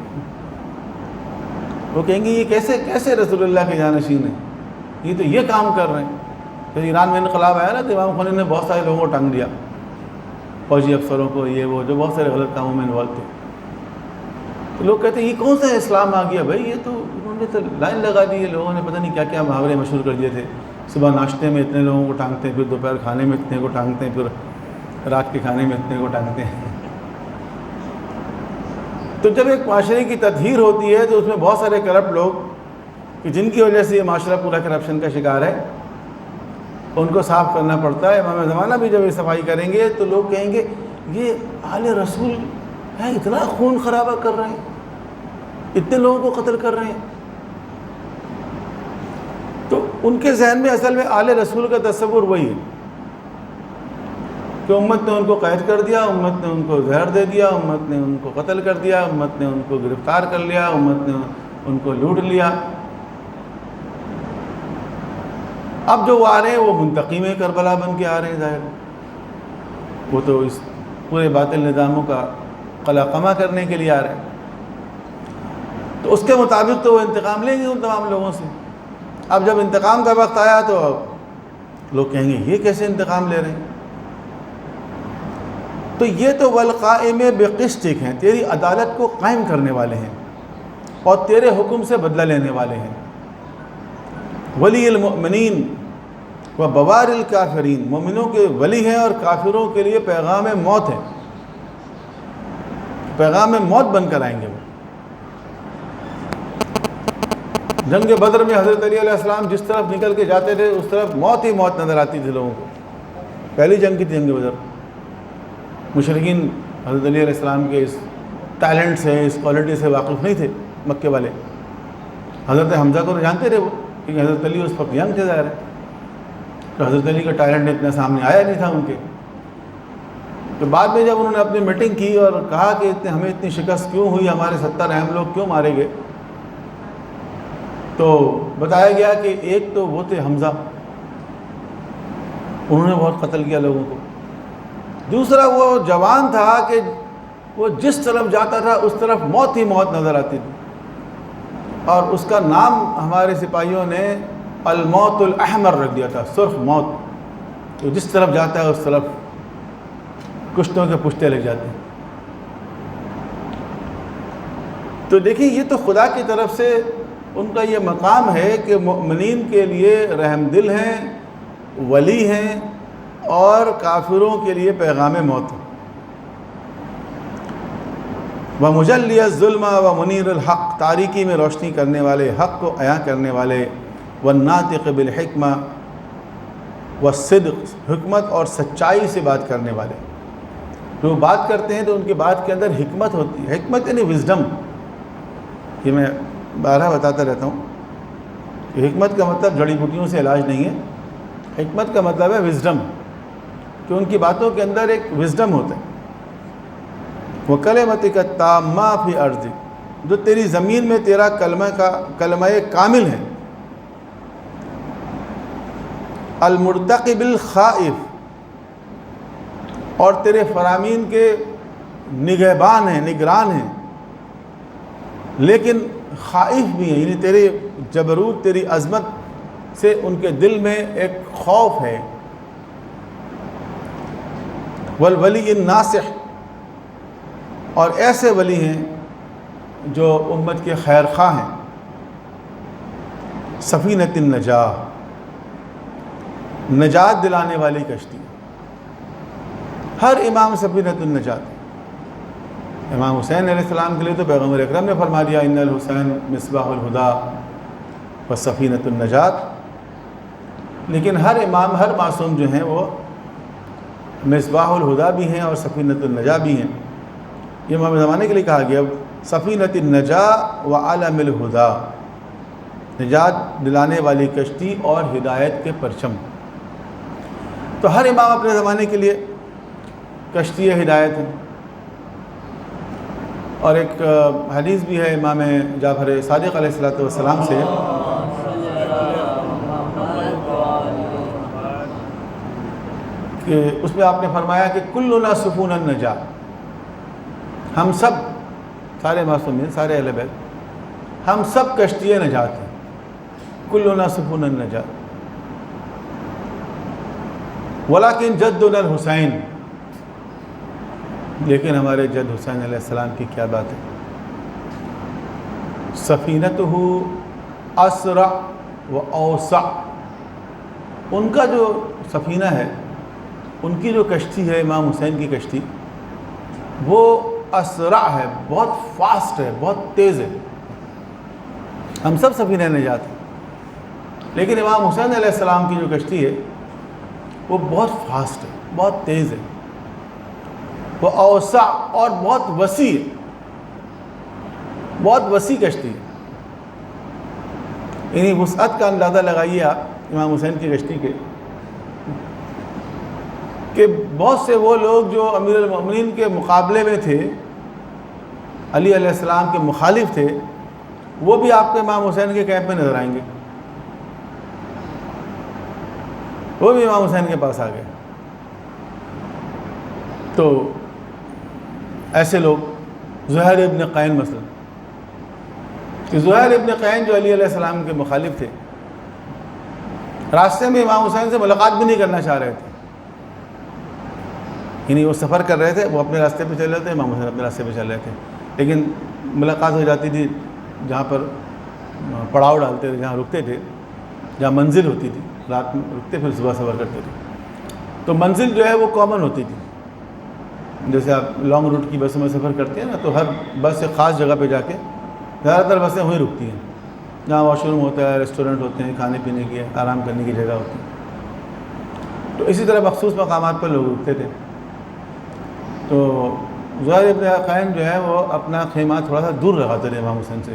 وہ کہیں گے یہ کیسے رسول اللہ کے جانشین ہیں، یہ تو یہ کام کر رہے ہیں۔ پھر ایران میں انقلاب آیا نا تو امام خمینی نے بہت سارے لوگوں کو ٹانگ دیا، فوجی افسروں کو، یہ وہ جو بہت سارے غلط کاموں میں انوالو تھے۔ تو لوگ کہتے ہیں یہ کون سا اسلام آ گیا بھائی، یہ تو انہوں نے تو لائن لگا دی ہے، لوگوں نے پتہ نہیں کیا کیا محاورے مشہور کر دیے تھے۔ صبح ناشتے میں اتنے لوگوں کو ٹانگتے ہیں، پھر دوپہر کھانے میں اتنے کو ٹانگتے ہیں، پھر رات کے کھانے میں اتنے کو ٹانگتے ہیں۔ تو جب ایک معاشرے کی تطہیر ہوتی ہے تو اس میں بہت سارے کرپٹ لوگ کہ جن کی وجہ سے یہ معاشرہ پورا کرپشن کا شکار ہے، ان کو صاف کرنا پڑتا ہے۔ امام زمانہ بھی جب یہ صفائی کریں گے تو لوگ کہیں گے یہ آل رسول ہے، اتنا خون خرابہ کر رہے ہیں، اتنے لوگوں کو قتل کر رہے ہیں۔ تو ان کے ذہن میں اصل میں آل رسول کا تصور وہی ہے کہ امت نے ان کو قید کر دیا، امت نے ان کو زہر دے دیا، امت نے ان کو قتل کر دیا، امت نے ان کو گرفتار کر لیا، امت نے ان کو لوٹ لیا۔ اب جو وہ آ رہے ہیں وہ منتقم کربلا بن کے آ رہے ہیں، ظاہر وہ تو اس پورے باطل نظاموں کا قلقمہ کرنے کے لیے آ رہے ہیں، تو اس کے مطابق تو وہ انتقام لیں گے ان تمام لوگوں سے۔ اب جب انتقام کا وقت آیا تو لوگ کہیں گے یہ کیسے انتقام لے رہے ہیں۔ تو یہ تو والقائم بقسطک ہیں، تیری عدالت کو قائم کرنے والے ہیں اور تیرے حکم سے بدلہ لینے والے ہیں۔ ولی المؤمنین و بوار الکافرین، مومنوں کے ولی ہیں اور کافروں کے لیے پیغام موت ہے، پیغام موت بن کر آئیں گے وہ۔ جنگ بدر میں حضرت علی علیہ السلام جس طرف نکل کے جاتے تھے اس طرف موت ہی موت نظر آتی تھی لوگوں کو۔ پہلی جنگ کی تھی جنگ بدر۔ مشرکین حضرت علی علیہ السلام کے اس ٹیلنٹ سے، اس کوالٹی سے واقف نہیں تھے مکے والے۔ حضرت حمزہ کو جانتے تھے وہ، کیونکہ حضرت علی اس وقت ینگ تھے ظاہر ہے، تو حضرت علی کا ٹیلنٹ اتنا سامنے آیا نہیں تھا ان کے۔ تو بعد میں جب انہوں نے اپنی میٹنگ کی اور کہا کہ ہمیں اتنی شکست کیوں ہوئی، ہمارے 70 اہم لوگ کیوں مارے گئے، تو بتایا گیا کہ ایک تو وہ تھے حمزہ، انہوں نے بہت قتل کیا لوگوں کو۔ دوسرا وہ جوان تھا کہ وہ جس طرف جاتا تھا اس طرف موت ہی موت نظر آتی تھی، اور اس کا نام ہمارے سپاہیوں نے الموت الاحمر رکھ دیا تھا، سرخ موت، تو جس طرف جاتا ہے اس طرف کشتوں کے پشتے لگ جاتے ہیں۔ تو دیکھیں یہ تو خدا کی طرف سے ان کا یہ مقام ہے کہ مؤمنین کے لیے رحم دل ہیں، ولی ہیں، اور کافروں کے لیے پیغام موت ہے۔ وَمُجَلِّيَ الظُّلْمَ وَمُنِيرُ الْحَقِّ، تاریکی میں روشنی کرنے والے، حق کو عیاں کرنے والے، وَالنَّاطِقِ بِالْحِکْمَةِ وَالصِّدْقِ، حکمت اور سچائی سے بات کرنے والے۔ جو بات کرتے ہیں تو ان کی بات کے اندر حکمت ہوتی ہے، حکمت یعنی وزڈم۔ یہ میں بارہا بتاتا رہتا ہوں کہ حکمت کا مطلب جڑی بوٹیوں سے علاج نہیں ہے، حکمت کا مطلب ہے وزڈم، کہ ان کی باتوں کے اندر ایک وزڈم ہوتا ہے۔ وَكَلِمَتِكَ التَّامَّةِ فِي أَرْضِكَ، جو تیری زمین میں تیرا کلمہ کامل ہے۔ المرتقب الخائف، اور تیرے فرامین کے نگہبان ہیں، نگران ہیں، لیکن خائف بھی ہیں، یعنی تیرے جبروت، تیری عظمت سے ان کے دل میں ایک خوف ہے۔ والولی الناصح، اور ایسے ولی ہیں جو امت کے خیر خواہ ہیں۔ سفینۃ النجاہ، نجات دلانے والی کشتی۔ ہر امام سفینۃ النجات۔ امام حسین علیہ السلام کے لیے تو پیغمبر اکرم نے فرما دیا ان الحسین مصباح الہدیٰ و سفینۃ النجات، لیکن ہر امام، ہر معصوم جو ہیں وہ مصباح الہدیٰ بھی ہیں اور سفینۃ النجاہ بھی ہیں۔ یہ امام زمانے کے لیے کہا گیا سفینۃ النجاہ و عالم الہدیٰ، نجات دلانے والی کشتی اور ہدایت کے پرچم۔ تو ہر امام اپنے زمانے کے لیے کشتی ہدایت ہے۔ اور ایک حدیث بھی ہے امام جعفر صادق علیہ السلام سے کہ اس میں آپ نے فرمایا کہ کلنا سفون النجاہ، ہم سب، سارے معصومین، سارے اہل بیت، ہم سب کشتی نجات ہیں۔ کلنا سفون النجاہ ولیکن جدنا الحسین، لیکن ہمارے جد حسین علیہ السلام کی کیا بات ہے؟ سفینتہ اسرع و اوسع، ان کا جو سفینہ ہے، ان کی جو کشتی ہے امام حسین کی کشتی، وہ اسرع ہے، بہت فاسٹ ہے، بہت تیز ہے۔ ہم سب سفینہ نجات ہیں، لیکن امام حسین علیہ السلام کی جو کشتی ہے وہ بہت فاسٹ ہے، بہت تیز ہے، وہ اوسع اور بہت وسیع ہے، بہت وسیع کشتی ہے۔ یعنی وسعت کا اندازہ لگائیے آپ امام حسین کی کشتی کے، کہ بہت سے وہ لوگ جو امیر المؤمنین کے مقابلے میں تھے، علی علیہ السلام کے مخالف تھے، وہ بھی آپ کو امام حسین کے کیمپ میں نظر آئیں گے، وہ بھی امام حسین کے پاس آ گئے۔ تو ایسے لوگ، زہیر ابن قین مثلا، کہ زہیر ابن قین جو علی علیہ السلام کے مخالف تھے، راستے میں امام حسین سے ملاقات بھی نہیں کرنا چاہ رہے تھے، یعنی وہ سفر کر رہے تھے، وہ اپنے راستے پہ چل رہے تھے، امام حسین اپنے راستے پہ چل رہے تھے، لیکن ملاقات ہو جاتی تھی جہاں پر پڑاؤ ڈالتے تھے، جہاں رکتے تھے، جہاں منزل ہوتی تھی، رات میں رکتے پھر صبح سفر کرتے تھے۔ تو منزل جو ہے وہ کامن ہوتی تھی، جیسے آپ لانگ روٹ کی بسوں میں سفر کرتے ہیں نا، تو ہر بس ایک خاص جگہ پہ جا کے، زیادہ تر بسیں وہیں رکتی ہیں جہاں واش روم ہوتا ہے، ریسٹورنٹ ہوتے ہیں، کھانے پینے کی، آرام کرنے کی جگہ ہوتی ہے۔ تو اسی طرح مخصوص مقامات پر لوگ رکتے تھے۔ تو زہیر ابن قین جو ہے وہ اپنا خیمہ تھوڑا سا دور لگاتے تھے امام حسین سے۔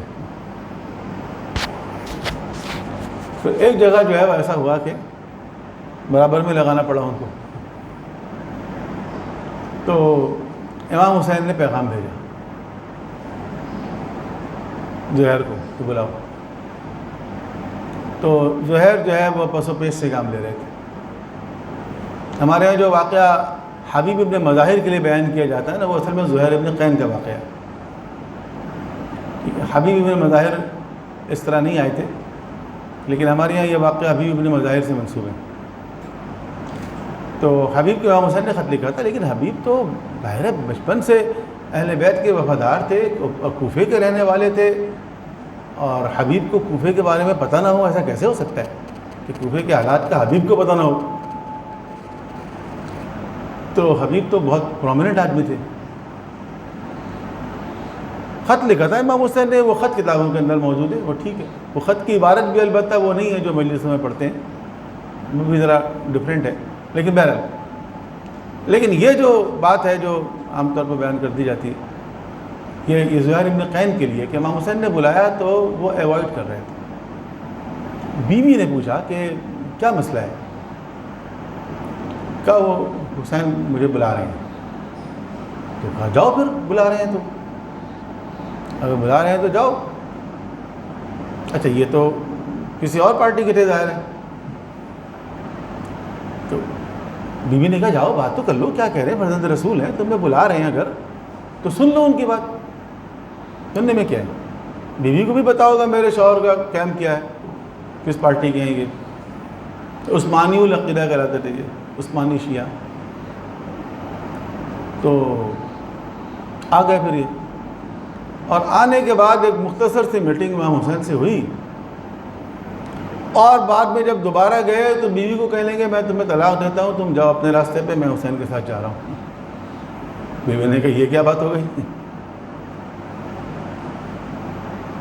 تو ایک جگہ جو ہے وہ ایسا ہوا کہ برابر میں لگانا پڑا ان کو، تو امام حسین نے پیغام بھیجا زہیر کو کہ بلاؤ۔ تو زہیر جو ہے وہ پس و پیش سے کام لے رہے تھے۔ ہمارے یہاں جو واقعہ حبیب ابن مظاہر کے لیے بیان کیا جاتا ہے نا، وہ اصل میں زہیر ابن قین کا واقعہ ہے۔ حبیب ابن مظاہر اس طرح نہیں آئے تھے، لیکن ہمارے یہاں یہ واقعہ حبیب ابن مظاہر سے منسوب ہے۔ تو حبیب کے امام حسین نے خط لکھا تھا، لیکن حبیب تو ظاہر بچپن سے اہل بیت کے وفادار تھے، کوفے کے رہنے والے تھے، اور حبیب کو کوفے کے بارے میں پتہ نہ ہو، ایسا کیسے ہو سکتا ہے کہ کوفے کے حالات کا حبیب کو پتہ نہ ہو؟ تو حبیب تو بہت پرومیننٹ آدمی تھے۔ خط لکھا تھا امام حسین نے، وہ خط کتابوں کے اندر موجود ہے، وہ ٹھیک ہے، وہ خط کی عبارت بھی البتہ وہ نہیں ہے جو مجلسوں میں پڑھتے ہیں، وہ بھی ذرا ڈفرینٹ ہے، لیکن بہرحال، لیکن یہ جو بات ہے جو عام طور پر بیان کر دی جاتی ہے، یہ زہیر ابن قین کے لیے کہ امام حسین نے بلایا تو وہ ایوائڈ کر رہے تھے۔ بیوی نے پوچھا کہ کیا مسئلہ ہے؟ کہا وہ حسین مجھے بلا رہے ہیں۔ تو کہا جاؤ پھر، بلا رہے ہیں تو، اگر بلا رہے ہیں تو جاؤ۔ اچھا یہ تو کسی اور پارٹی کے تھے ظاہر ہے، بیوی نے کہا جاؤ بات تو کر لو، کیا کہہ رہے ہیں، فرزند رسول ہیں، تمہیں بلا رہے ہیں اگر تو سن لو ان کی بات، سننے میں کیا ہے، بیوی کو بھی پتا ہوگا میرے شوہر کا کیمپ کیا ہے، کس پارٹی کے ہیں یہ، عثمانی العقیدہ کراتے تھے یہ، عثمانی شیعہ. تو آ گئے پھر یہ، اور آنے کے بعد ایک مختصر سی میٹنگ امام حسین سے ہوئی، اور بعد میں جب دوبارہ گئے تو بیوی کو کہہ لیں گے میں تمہیں طلاق دیتا ہوں، تم جاؤ اپنے راستے پہ، میں حسین کے ساتھ جا رہا ہوں. بیوی نے کہا یہ کیا بات ہو گئی.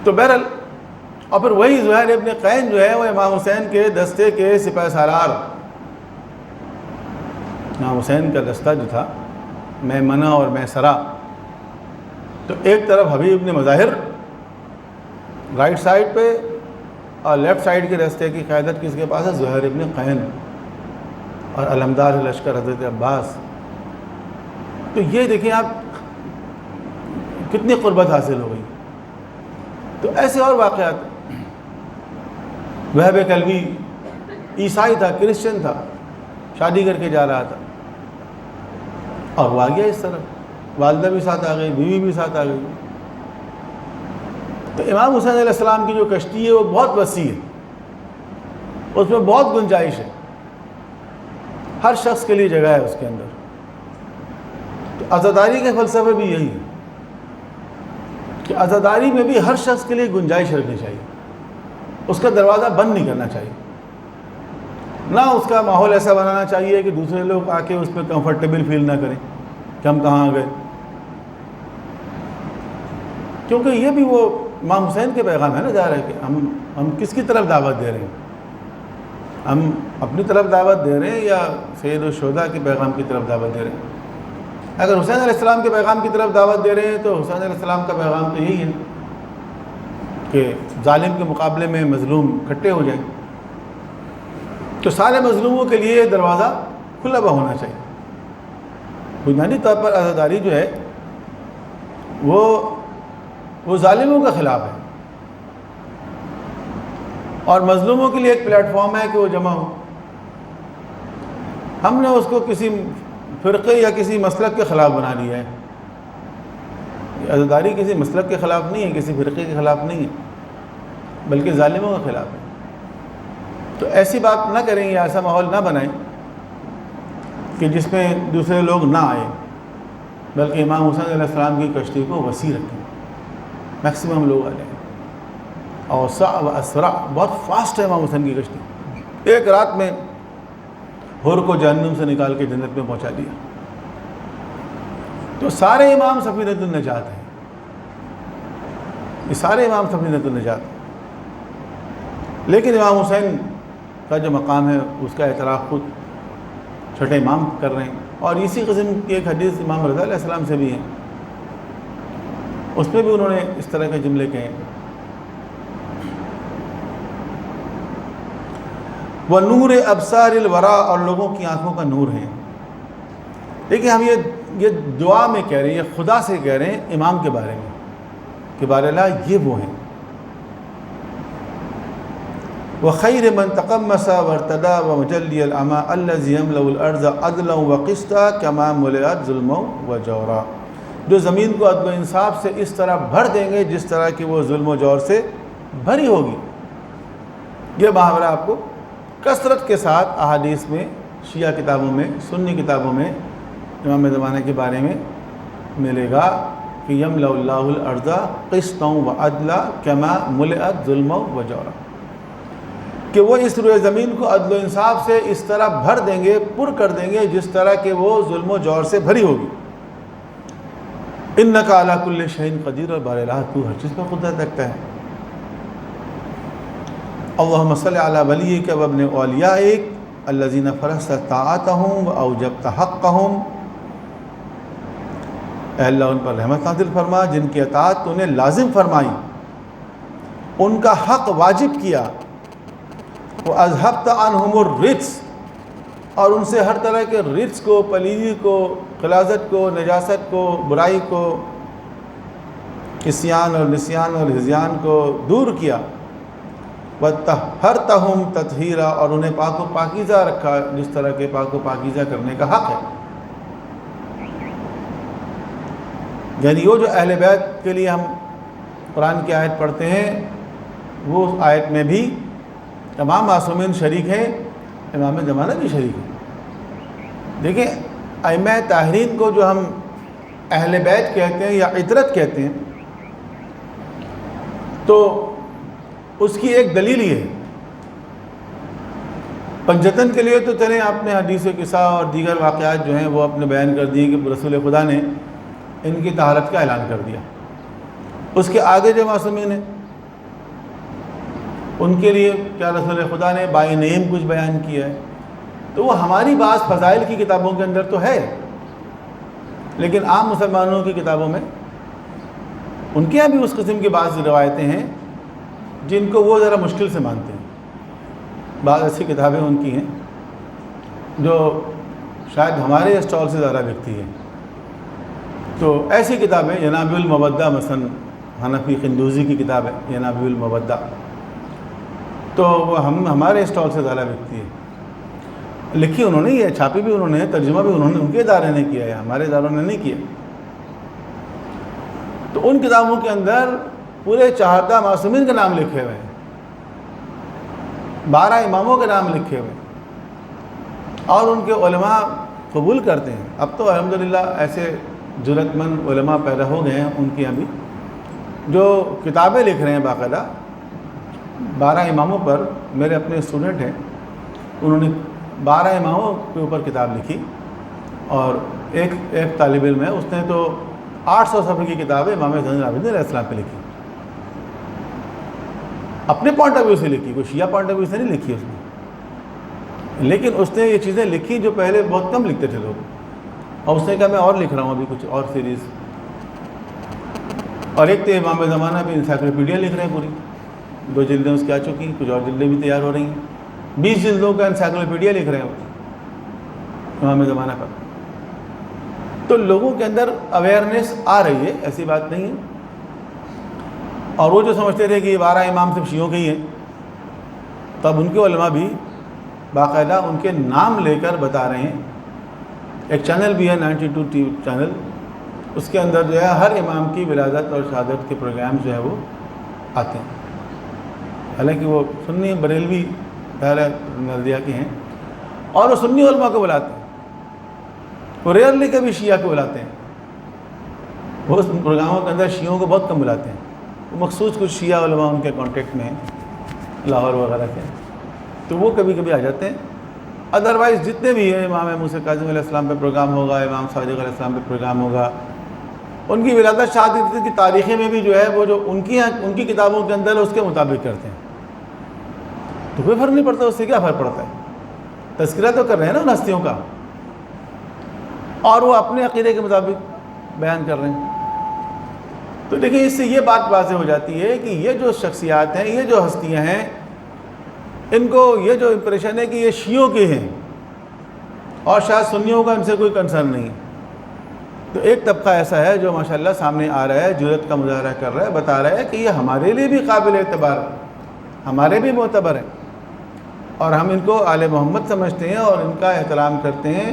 تو بہرحال، اور پھر وہی زہیر ابن قین جو ہے وہ امام حسین کے دستے کے سپہ سالار، امام حسین کا دستہ جو تھا میمنہ اور میسرہ، تو ایک طرف حبیب ابن مظاہر رائٹ سائڈ پہ، اور لیفٹ سائڈ کے راستے کی قیادت کس کے پاس ہے، زہیر ابن قین، اور علمدار لشکر حضرت عباس. تو یہ دیکھیں آپ کتنی قربت حاصل ہو گئی. تو ایسے اور واقعات، وہب کلبی عیسائی تھا، کرسچن تھا، شادی کر کے جا رہا تھا، اور وہ آ گیا اس طرح، والدہ بھی ساتھ آ گئی، بیوی بھی ساتھ آ گئی. تو امام حسین علیہ السلام کی جو کشتی ہے وہ بہت وسیع ہے، اس میں بہت گنجائش ہے، ہر شخص کے لیے جگہ ہے اس کے اندر. تو عزاداری کے فلسفے بھی یہی ہے کہ عزاداری میں بھی ہر شخص کے لیے گنجائش رکھنی چاہیے، اس کا دروازہ بند نہیں کرنا چاہیے، نہ اس کا ماحول ایسا بنانا چاہیے کہ دوسرے لوگ آ کے اس پہ کمفرٹیبل فیل نہ کریں کہ ہم کہاں گئے. کیونکہ یہ بھی وہ امام حسین کے پیغام ہے نا، جا رہے کہ ہم کس کی طرف دعوت دے رہے ہیں، ہم اپنی طرف دعوت دے رہے ہیں یا سید الشہداء کے پیغام کی طرف دعوت دے رہے ہیں. اگر حسین علیہ السلام کے پیغام کی طرف دعوت دے رہے ہیں تو حسین علیہ السلام کا پیغام تو یہی ہے کہ ظالم کے مقابلے میں مظلوم اکٹھے ہو جائیں. تو سارے مظلوموں کے لیے دروازہ کھلا ہوا ہونا چاہیے. بنیادی طور پر عزاداری جو ہے وہ ظالموں کے خلاف ہے، اور مظلوموں کے لیے ایک پلیٹ فارم ہے کہ وہ جمع ہو. ہم نے اس کو کسی فرقے یا کسی مسلک کے خلاف بنا لیا ہے. عزاداری کسی مسلک کے خلاف نہیں ہے، کسی فرقے کے خلاف نہیں ہے، بلکہ ظالموں کے خلاف ہے. تو ایسی بات نہ کریں یا ایسا ماحول نہ بنائیں کہ جس میں دوسرے لوگ نہ آئیں، بلکہ امام حسین علیہ السلام کی کشتی کو وسیع رکھیں، میکسیمم لوگ آ جائیں. اور اسرع، بہت فاسٹ ہے امام حسین کی کشتی، ایک رات میں حور کو جہنم سے نکال کے جنت میں پہنچا دیا. تو سارے امام سفینۃ النجات ہیں، یہ سارے امام سفینۃ النجات ہیں. لیکن امام حسین کا جو مقام ہے اس کا اعتراف خود چھٹے امام کر رہے ہیں. اور اسی قسم کی ایک حدیث امام رضا علیہ السلام سے بھی ہے، اس میں بھی انہوں نے اس طرح کے جملے کہے. وہ نور ابصار الورا، اور لوگوں کی آنکھوں کا نور ہے. دیکھیں ہم یہ دعا میں کہہ رہے ہیں، یہ خدا سے کہہ رہے ہیں امام کے بارے میں کہ بار اللہ یہ وہ ہیں. وخیر من تقمص وارتدى ومجلی العمى الذي يملأ الارض عدلا وقسطا كما ملئت ظلما وجورا. جو زمین کو عدل و انصاف سے اس طرح بھر دیں گے جس طرح کہ وہ ظلم و جور سے بھری ہوگی. یہ محاورہ آپ کو کثرت کے ساتھ احادیث میں، شیعہ کتابوں میں، سنی کتابوں میں امام زمانہ کے بارے میں ملے گا کہ یملأ اللہ الارض قسطا وعدلا كما ملئت ظلما وجورا، کہ وہ اس روئے زمین کو عدل و انصاف سے اس طرح بھر دیں گے، پر کر دیں گے جس طرح کہ وہ ظلم و جور سے بھری ہوگی. انک علی کل شیء قدیر، اور بار الہ تو ہر چیز پر قدرت رکھتا ہے. اللہم صلی علی ولیک و ابن اولیائک الذین فرضت طاعتہم و اوجبت حقہم. اے اللہ ان پر رحمت نازل فرما جن کی اطاعت تو نے لازم فرمائی، ان کا حق واجب کیا. وَأَذْهَبْتَ عَنْهُمُ الرِّجْسَ، اور ان سے ہر طرح کے رجس کو، پلیدی کو، غلاظت کو، نجاست کو، برائی کو، عصیان اور نسیان اور ہذیان کو دور کیا. وَطَهَّرْتَهُمْ تَطْهِيرًا، اور انہیں پاک و پاکیزہ رکھا جس طرح کے پاک و پاکیزہ کرنے کا حق ہے۔ یعنی وہ جو اہل بیت کے لیے ہم قرآن کی آیت پڑھتے ہیں، وہ آیت میں بھی تمام معصومین شریک ہیں، امام زمانہ بھی شریک ہیں۔ دیکھیں، ائمہ طاہرین کو جو ہم اہل بیت کہتے ہیں یا عطرت کہتے ہیں، تو اس کی ایک دلیل یہ ہے۔ پنجتن کے لیے تو چلیں آپ نے حدیث قصہ اور دیگر واقعات جو ہیں وہ اپنے بیان کر دیے کہ رسول خدا نے ان کی طہارت کا اعلان کر دیا۔ اس کے آگے جو معصومین ہیں ان کے لیے کیا رسول خدا نے بائی نیم کچھ بیان کیا ہے؟ تو وہ ہماری بعض فضائل کی کتابوں کے اندر تو ہے، لیکن عام مسلمانوں کی کتابوں میں ان کے یہاں بھی اس قسم کی بعض روایتیں ہیں جن کو وہ ذرا مشکل سے مانتے ہیں۔ بعض ایسی کتابیں ان کی ہیں جو شاید ہمارے اسٹال سے زیادہ بکتی ہیں۔ تو ایسی کتابیں ینابیع المودہ، مثلا حنفی قندوزی کی کتاب ہے ینابیع المودہ، تو وہ ہمارے اسٹال سے زیادہ بکتی ہے۔ لکھی انہوں نے یہ، چھاپی بھی انہوں نے، ترجمہ بھی انہوں نے، ان کے ادارے نے کیا ہے، ہمارے اداروں نے نہیں کیا۔ تو ان کتابوں کے اندر پورے 14 معصومین کے نام لکھے ہوئے ہیں، 12 اماموں کے نام لکھے ہوئے ہیں، اور ان کے علماء قبول کرتے ہیں۔ اب تو الحمدللہ ایسے جرأت مند علماء پیدا ہو گئے ہیں ان کے یہاں بھی، جو کتابیں لکھ رہے ہیں باقاعدہ 12 اماموں پر۔ میرے اپنے اسٹوڈنٹ ہیں، انہوں نے 12 اماموں کے اوپر کتاب لکھی، اور ایک طالب علم ہے، اس نے تو 800 صفحے کی کتاب ہے امام زین العابدین علیہ السلام پہ لکھی، اپنے پوائنٹ آف ویو سے لکھی، کوئی شیعہ پوائنٹ آف ویو سے نہیں لکھی اس نے، لیکن اس نے یہ چیزیں لکھی جو پہلے بہت کم لکھتے تھے لوگ، اور اس نے کہا میں اور لکھ رہا ہوں ابھی کچھ اور سیریز۔ اور ایک تو امام زمانہ بھی انسائکلوپیڈیا لکھ رہے ہیں، پوری 2 جلدیں اس کی آ چکی ہیں، کچھ اور جلدیں بھی تیار ہو رہی ہیں، 20 جلدوں کا انسائکلوپیڈیا لکھ رہے ہیں امام زمانہ پر۔ تو لوگوں کے اندر اویئرنیس آ رہی ہے، ایسی بات نہیں ہے۔ اور وہ جو سمجھتے تھے کہ یہ 12 امام صرف شیعوں کے ہی ہیں، تب ان کے علماء بھی باقاعدہ ان کے نام لے کر بتا رہے ہیں۔ ایک چینل بھی ہے 92 ٹی وی چینل، اس کے اندر جو ہے ہر امام کی ولادت اور شہادت کے پروگرام جو ہے وہ آتے ہیں، حالانکہ وہ سنی بریلوی پہلے نظریہ کے ہیں، اور وہ سنی علماء کو بلاتے ہیں، وہ ریئرلی کبھی شیعہ کو بلاتے ہیں۔ وہ اس پروگراموں کے اندر شیعوں کو بہت کم بلاتے ہیں، وہ مخصوص کچھ شیعہ علماء ان کے کانٹیکٹ میں ہیں لاہور وغیرہ کے، تو وہ کبھی کبھی آ جاتے ہیں۔ ادروائز جتنے بھی ہیں، امام موسیٰ کاظم علیہ السلام پہ پروگرام ہوگا، امام صادق علیہ السلام پہ پروگرام ہوگا، ان کی ولادت شہادت کی تاریخیں میں بھی جو ہے وہ جو ان کی کتابوں کے اندر اس کے مطابق کرتے ہیں، تو کوئی فرق نہیں پڑتا، اس سے کیا فرق پڑتا ہے؟ تذکرہ تو کر رہے ہیں نا ان ہستیوں کا، اور وہ اپنے عقیدے کے مطابق بیان کر رہے ہیں۔ تو دیکھیں، اس سے یہ بات واضح ہو جاتی ہے کہ یہ جو شخصیات ہیں، یہ جو ہستیاں ہیں، ان کو یہ جو امپریشن ہے کہ یہ شیعوں کے ہیں اور شاید سنیوں کا ان سے کوئی کنسرن نہیں ہے۔ تو ایک طبقہ ایسا ہے جو ماشاءاللہ سامنے آ رہا ہے، جرأت کا مظاہرہ کر رہا ہے، بتا رہا ہے کہ یہ ہمارے لیے بھی قابل اعتبار ہے، ہمارے بھی معتبر ہیں، اور ہم ان کو آل محمد سمجھتے ہیں اور ان کا احترام کرتے ہیں۔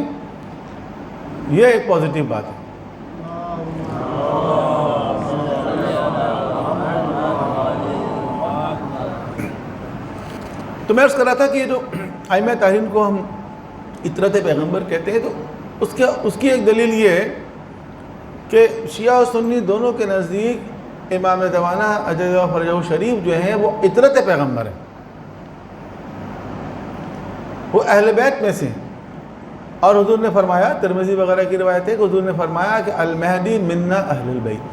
یہ ایک پازیٹیو بات ہے۔ تو میں عرض کر رہا تھا کہ یہ جو ائمہ طاہرین کو ہم عطرت پیغمبر کہتے ہیں، تو اس کی ایک دلیل یہ ہے کہ شیعہ و سنی دونوں کے نزدیک امام زمانہ اجل فرجہ شریف جو ہیں وہ عطرت پیغمبر ہیں، وہ اہل بیت میں سے ہیں۔ اور حضور نے فرمایا، ترمذی وغیرہ کی روایت ہے کہ حضور نے فرمایا کہ المہدی منا اہل البیت،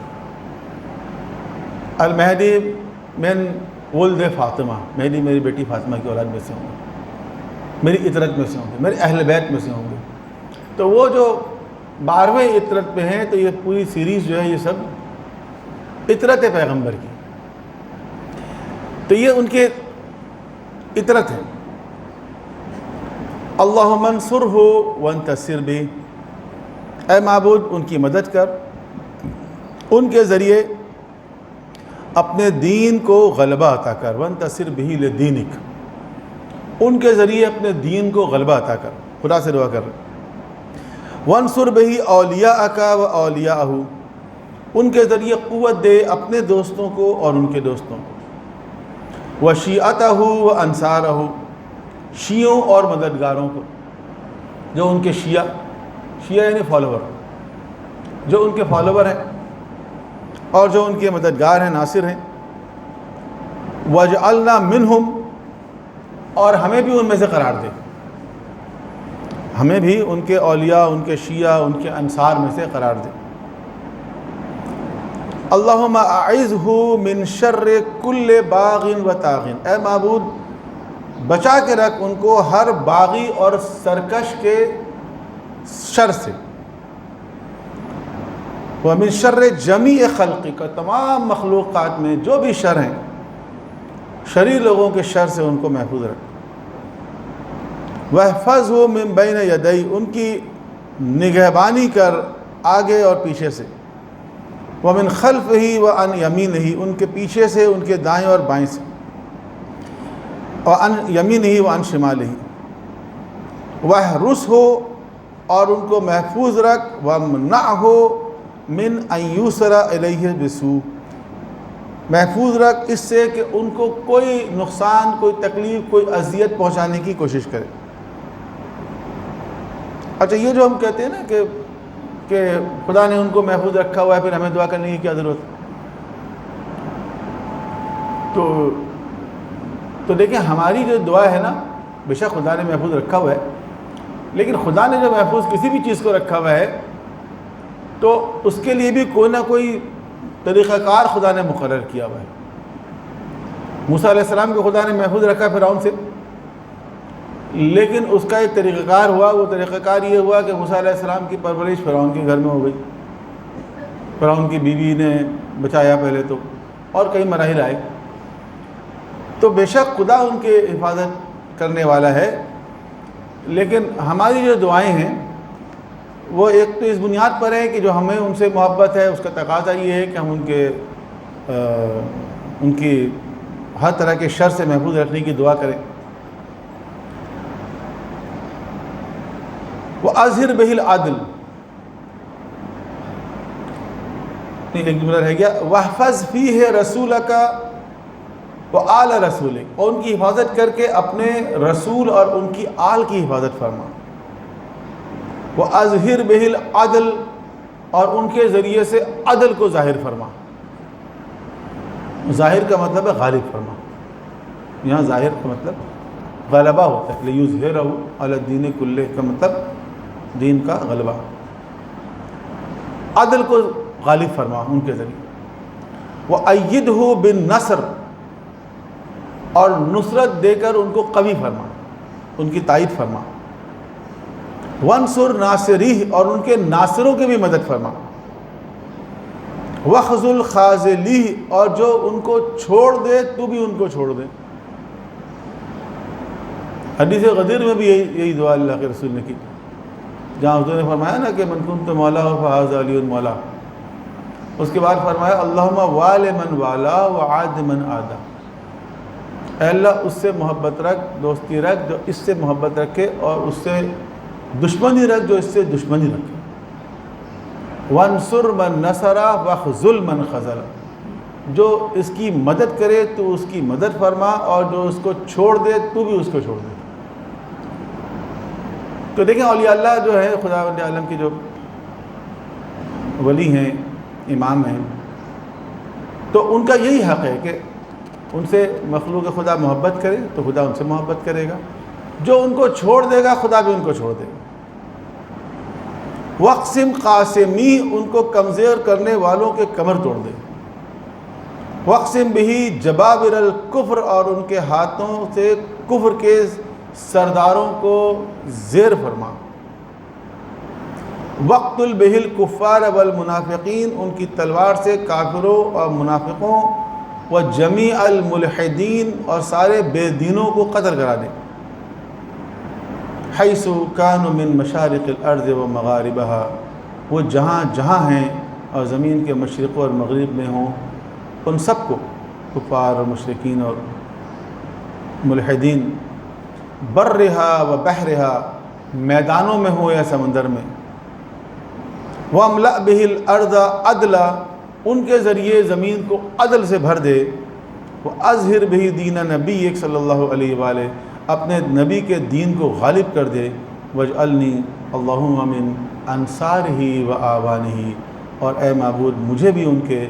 المہدی من ولد فاطمہ، مہدی میری بیٹی فاطمہ کی اولاد میں سے ہوں گے، میری عطرت میں سے ہوں گے، میرے اہل بیت میں سے ہوں گے۔ تو وہ جو 12ویں عطرت پہ ہیں، تو یہ پوری سیریز جو ہے یہ سب عطرت پیغمبر کی، تو یہ ان کے عطرت ہے۔ اللہم انصرہ وانتصر بہ، اے معبود ان کی مدد کر، ان کے ذریعے اپنے دین کو غلبہ عطا کر، وانتصر بہ لدینک، ان کے ذریعے اپنے دین کو غلبہ عطا کر، خدا سے دعا کر رہے ہیں۔ وانصر بہ اولیاءک و اولیاءہ، ان کے ذریعے قوت دے اپنے دوستوں کو اور ان کے دوستوں کو، وشیعتہ و انصارہ، شیعوں اور مددگاروں کو، جو ان کے شیعہ یعنی فالوور، جو ان کے فالوور ہیں اور جو ان کے مددگار ہیں، ناصر ہیں۔ وَاجْعَلْنَا مِنْهُمْ، اور ہمیں بھی ان میں سے قرار دے، ہمیں بھی ان کے اولیاء، ان کے شیعہ، ان کے انصار میں سے قرار دے۔ اللہم اعذہ من شر کل باغ و طاغ، اے معبود بچا کے رکھ ان کو ہر باغی اور سرکش کے شر سے، ومن شر جمیع خلقک، تمام مخلوقات میں جو بھی شر ہیں، شریر لوگوں کے شر سے ان کو محفوظ رکھ۔ واحفظہ من بین یدی، ان کی نگہبانی کر آگے اور پیچھے سے، ومن خلفہ وعن یمینہ، ان کے پیچھے سے، ان کے دائیں اور بائیں سے، وعن یمینہ وعن شمالہ، واحرسہ، اور ان کو محفوظ رکھ، وامنعہ من ان یُسر الیہ بسوء، محفوظ رکھ اس سے کہ ان کو کوئی نقصان، کوئی تکلیف، کوئی اذیت پہنچانے کی کوشش کرے۔ اچھا، یہ جو ہم کہتے ہیں نا کہ خدا نے ان کو محفوظ رکھا ہوا ہے، پھر ہمیں دعا کرنے کی کیا ضرورت ہے؟ تو دیکھیں، ہماری جو دعا ہے نا، بے شک خدا نے محفوظ رکھا ہوا ہے، لیکن خدا نے جو محفوظ کسی بھی چیز کو رکھا ہوا ہے تو اس کے لیے بھی کوئی نہ کوئی طریقہ کار خدا نے مقرر کیا ہوا ہے۔ موسیٰ علیہ السلام کو خدا نے محفوظ رکھا فرعون سے، لیکن اس کا ایک طریقہ کار ہوا، وہ طریقہ کار یہ ہوا کہ موسیٰ علیہ السلام کی پرورش فرعون کے گھر میں ہو گئی، فرعون کی بیوی نے بچایا پہلے تو، اور کئی مراحل آئے۔ تو بے شک خدا ان کے حفاظت کرنے والا ہے، لیکن ہماری جو دعائیں ہیں وہ ایک تو اس بنیاد پر ہے کہ جو ہمیں ان سے محبت ہے، اس کا تقاضا یہ ہے کہ ہم ان کی ہر طرح کے شر سے محفوظ رکھنے کی دعا کریں۔ وَأَظْهِرْ بِهِ الْعَدْلِ، ایک جملہ رہ گیا، وَاحْفَظْ فِيهِ رَسُولَكَ وَآلَ رَسُولِكَ، اور ان کی حفاظت کر کے اپنے رسول اور ان کی آل کی حفاظت فرما۔ وَأَظْهِرْ بِهِ الْعَدْلِ، اور ان کے ذریعے سے عدل کو ظاہر فرما۔ ظاہر کا مطلب ہے غالب فرما، یہاں ظاہر کا مطلب غلبہ ہوتا ہے، لِيُظْهِرَهُ عَلَى الدِّينِ كُلِّهِ کا مطلب دین کا غلبہ، عدل کو غالب فرما ان کے ذریعے۔ وَأَيِّدْهُ بِالنَّصْرِ، اور نصرت دے کر ان کو قوی فرما، ان کی تائید فرما۔ وَانصُرْ نَاصِرِيهِ، اور ان کے ناصروں کی بھی مدد فرما۔ وَاخْذُلْ خَاذِلِيهِ، اور جو ان کو چھوڑ دے تو بھی ان کو چھوڑ دے۔ حدیث غدیر میں بھی یہی دعا اللہ کے رسول نے کی، جہاں حضور نے فرمایا نا کہ من کنت مولا فہذا علی مولا، اس کے بعد فرمایا اللہم وال من والا وعاد من عادا، اے اللہ اس سے محبت رکھ، دوستی رکھ جو اس سے محبت رکھے، اور اس سے دشمنی رکھ جو اس سے دشمنی رکھے۔ وانصر من نصر واخذل من خذل، جو اس کی مدد کرے تو اس کی مدد فرما، اور جو اس کو چھوڑ دے تو بھی اس کو چھوڑ دے۔ تو دیکھیں، اولیاء اللہ جو ہے خدا عالم کے جو ولی ہیں، امام ہیں، تو ان کا یہی حق ہے کہ ان سے مخلوق خدا محبت کرے تو خدا ان سے محبت کرے گا، جو ان کو چھوڑ دے گا خدا بھی ان کو چھوڑ دے گا۔ وقسم قاسمی، ان کو کمزور کرنے والوں کے کمر توڑ دے۔ وقسم بہی جبابر الکفر، اور ان کے ہاتھوں سے کفر کے سرداروں کو زیر فرما۔ وقتل بہ الکفار والمنافقین، ان کی تلوار سے کافروں اور منافقوں، وجمیع الملحدین، اور سارے بے دینوں کو قتل کرا دے۔ حیث کانوا من مشارق الارض و مغاربہا، وہ جہاں جہاں ہیں اور زمین کے مشرق اور مغرب میں ہوں، ان سب کو، کفار اور مشرکین اور ملحدین، برہا و بحرہا، میدانوں میں ہو یا سمندر میں، وَامْلَأْ بِهِ الْأَرْضَ عَدْلًا، ان کے ذریعے زمین کو عدل سے بھر دے، وَأَظْهِرْ بِهِ دِينَ نَبِيِّكَ صلی اللہ علیہ وآلہ، اپنے نبی کے دین کو غالب کر دے، وَاجْعَلْنِي اللہم مِنْ انصارہ وآوانہ، اور اے معبود مجھے بھی ان کے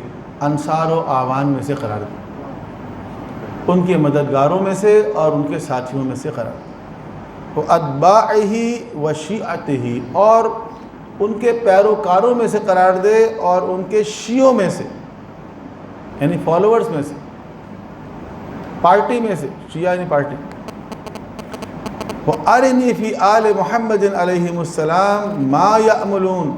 انصار و آوان میں سے قرار دے، ان کے مددگاروں میں سے اور ان کے ساتھیوں میں سے قرار دے، وَأَتْبَاعِهِ وَشِيعَتِهِ، اور ان کے پیروکاروں میں سے قرار دے اور ان کے شیعوں میں سے، یعنی فالوورز میں سے، پارٹی میں سے، شیعہ یعنی پارٹی۔ وَأَرِنِي فِي آلِ مُحَمَّدٍ علیہم السلام مَا يَأْمُلُونَ،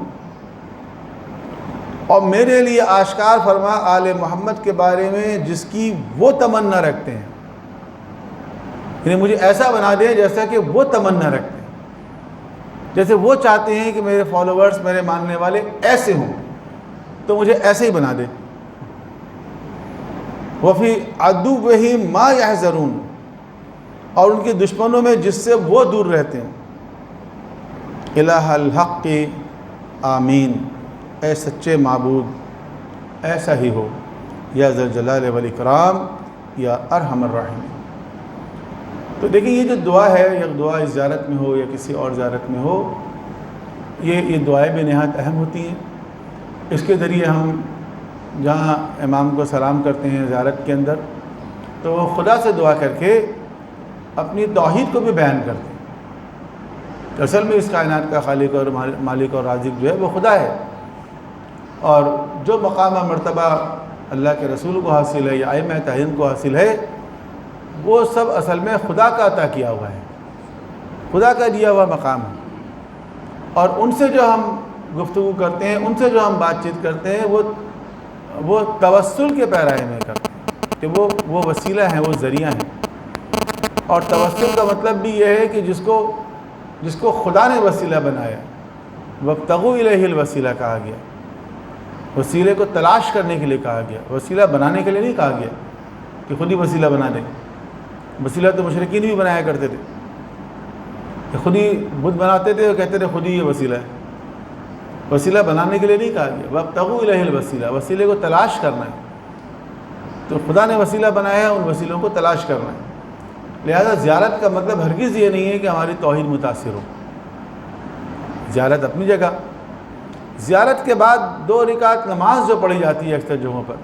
اور میرے لیے آشکار فرما آل محمد کے بارے میں جس کی وہ تمنا رکھتے ہیں، یعنی مجھے ایسا بنا دیں جیسا کہ وہ تمنا رکھتے ہیں، جیسے وہ چاہتے ہیں کہ میرے فالوورز، میرے ماننے والے ایسے ہوں، تو مجھے ایسے ہی بنا دے۔ وَفِي عَدُوِّهِمْ مَا يَحْذَرُونَ، اور ان کے دشمنوں میں جس سے وہ دور رہتے ہیں۔ الہ الحق آمین، اے سچے معبود ایسا ہی ہو، یا ذا الجلال والاکرام، یا ارحم الراحمین۔ تو دیکھیں یہ جو دعا ہے، یا دعا اس زیارت میں ہو یا کسی اور زیارت میں ہو، یہ دعائیں بھی نہایت اہم ہوتی ہیں۔ اس کے ذریعے ہم جہاں امام کو سلام کرتے ہیں زیارت کے اندر، تو وہ خدا سے دعا کر کے اپنی توحید کو بھی بیان کرتے ہیں۔ اصل میں اس کائنات کا خالق اور مالک اور رازق جو ہے وہ خدا ہے، اور جو مقام و مرتبہ اللہ کے رسول کو حاصل ہے یا ائمہ تعین کو حاصل ہے، وہ سب اصل میں خدا کا عطا کیا ہوا ہے، خدا کا دیا ہوا مقام ہے۔ اور ان سے جو ہم گفتگو کرتے ہیں، ان سے جو ہم بات چیت کرتے ہیں، وہ توسل کے پیرائے میں کرتے ہیں کہ وہ وسیلہ ہیں، وہ ذریعہ ہیں۔ اور توسل کا مطلب بھی یہ ہے کہ جس کو خدا نے وسیلہ بنایا، وابتغوا الیہ الوسیلہ کہا گیا، وسیلے کو تلاش کرنے کے لیے کہا گیا، وسیلہ بنانے کے لیے نہیں کہا گیا کہ خود ہی وسیلہ بنا دیں۔ وسیلہ تو مشرکین بھی بنایا کرتے تھے، کہ خود ہی بت بناتے تھے اور کہتے تھے خود ہی یہ وسیلہ ہے۔ وسیلہ بنانے کے لیے نہیں کہا گیا، وابتغوا الیہ الوسیلہ، وسیلے کو تلاش کرنا ہے۔ تو خدا نے وسیلہ بنایا ہے، ان وسیلوں کو تلاش کرنا ہے۔ لہذا زیارت کا مطلب ہرگز یہ نہیں ہے کہ ہماری توحید متاثر ہو۔ زیارت اپنی جگہ، زیارت کے بعد 2 رکعت نماز جو پڑھی جاتی ہے اکثر جگہوں پر،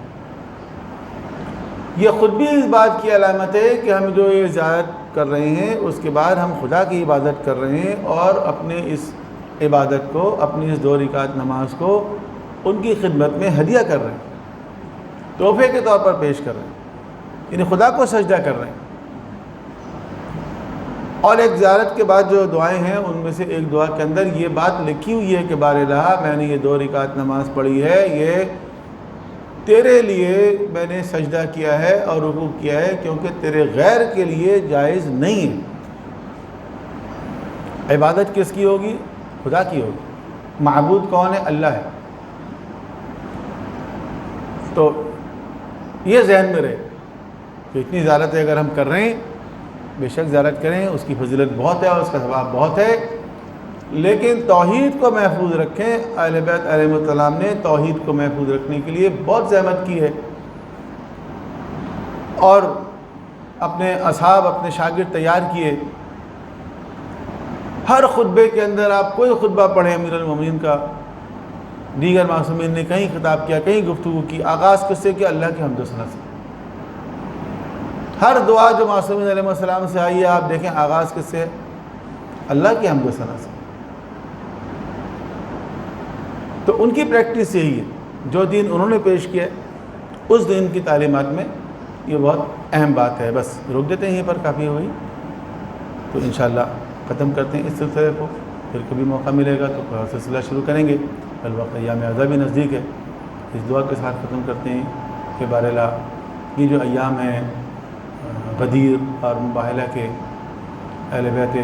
یہ خود بھی اس بات کی علامت ہے کہ ہم جو یہ زیارت کر رہے ہیں اس کے بعد ہم خدا کی عبادت کر رہے ہیں، اور اپنے اس عبادت کو، اپنی اس 2 رکعت نماز کو ان کی خدمت میں ہدیہ کر رہے ہیں، تحفے کے طور پر پیش کر رہے ہیں، یعنی خدا کو سجدہ کر رہے ہیں۔ اور ایک زیارت کے بعد جو دعائیں ہیں ان میں سے ایک دعا کے اندر یہ بات لکھی ہوئی ہے کہ بار الہ، میں نے یہ 2 رکعت نماز پڑھی ہے، یہ تیرے لیے میں نے سجدہ کیا ہے اور رکوع کیا ہے، کیونکہ تیرے غیر کے لیے جائز نہیں ہے۔ عبادت کس کی ہوگی؟ خدا کی ہوگی۔ معبود کون ہے؟ اللہ ہے۔ تو یہ ذہن میں رہے کہ اتنی زیارتیں اگر ہم کر رہے ہیں، بے شک زیارت کریں، اس کی فضیلت بہت ہے اور اس کا ثواب بہت ہے، لیکن توحید کو محفوظ رکھیں۔ اہل بیت علیہم السلام نے توحید کو محفوظ رکھنے کے لیے بہت زحمت کی ہے، اور اپنے اصحاب، اپنے شاگرد تیار کیے۔ ہر خطبے کے اندر آپ کوئی خطبہ پڑھیں امیر المومنین کا، دیگر معصومین نے کہیں خطاب کیا، کہیں گفتگو کی، آغاز کس سے کیا؟ اللہ کی حمد و ثنا سے۔ ہر دعا جو معصومین علیہ السلام سے آئی ہے، آپ دیکھیں آغاز کس سے؟ اللہ کی حمد و ثنا سے۔ تو ان کی پریکٹس یہی ہے، جو دین انہوں نے پیش کیا اس دین کی تعلیمات میں یہ بہت اہم بات ہے۔ بس روک دیتے ہیں یہیں پر، کافی ہوئی، تو انشاءاللہ ختم کرتے ہیں اس سلسلے کو، پھر کبھی موقع ملے گا تو سلسلہ شروع کریں گے۔ الوقت ایام اعضا بھی نزدیک ہے، اس دعا کے ساتھ ختم کرتے ہیں کہ بارہلا یہ جو ایام ہیں غدیر اور مباہلہ کے، اہل بیت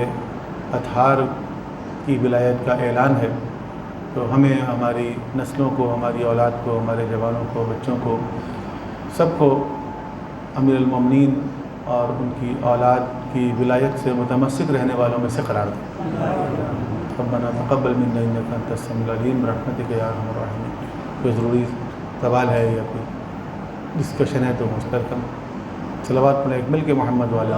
اطہار کی ولایت کا اعلان ہے، تو ہمیں ہماری نسلوں کو، ہماری اولاد کو، ہمارے جوانوں کو، بچوں کو سب کو امیر المومنین اور ان کی اولاد کی ولایت سے متمسک رہنے والوں میں سے قرار دے. ربنا تقبل منا انک انت السمیع العلیم برحمتک یا ارحم الراحمین. کوئی ضروری سوال ہے یا کوئی ڈسکشن ہے تو مشترکہ صلوات پڑھیں ایک مل کے محمد والے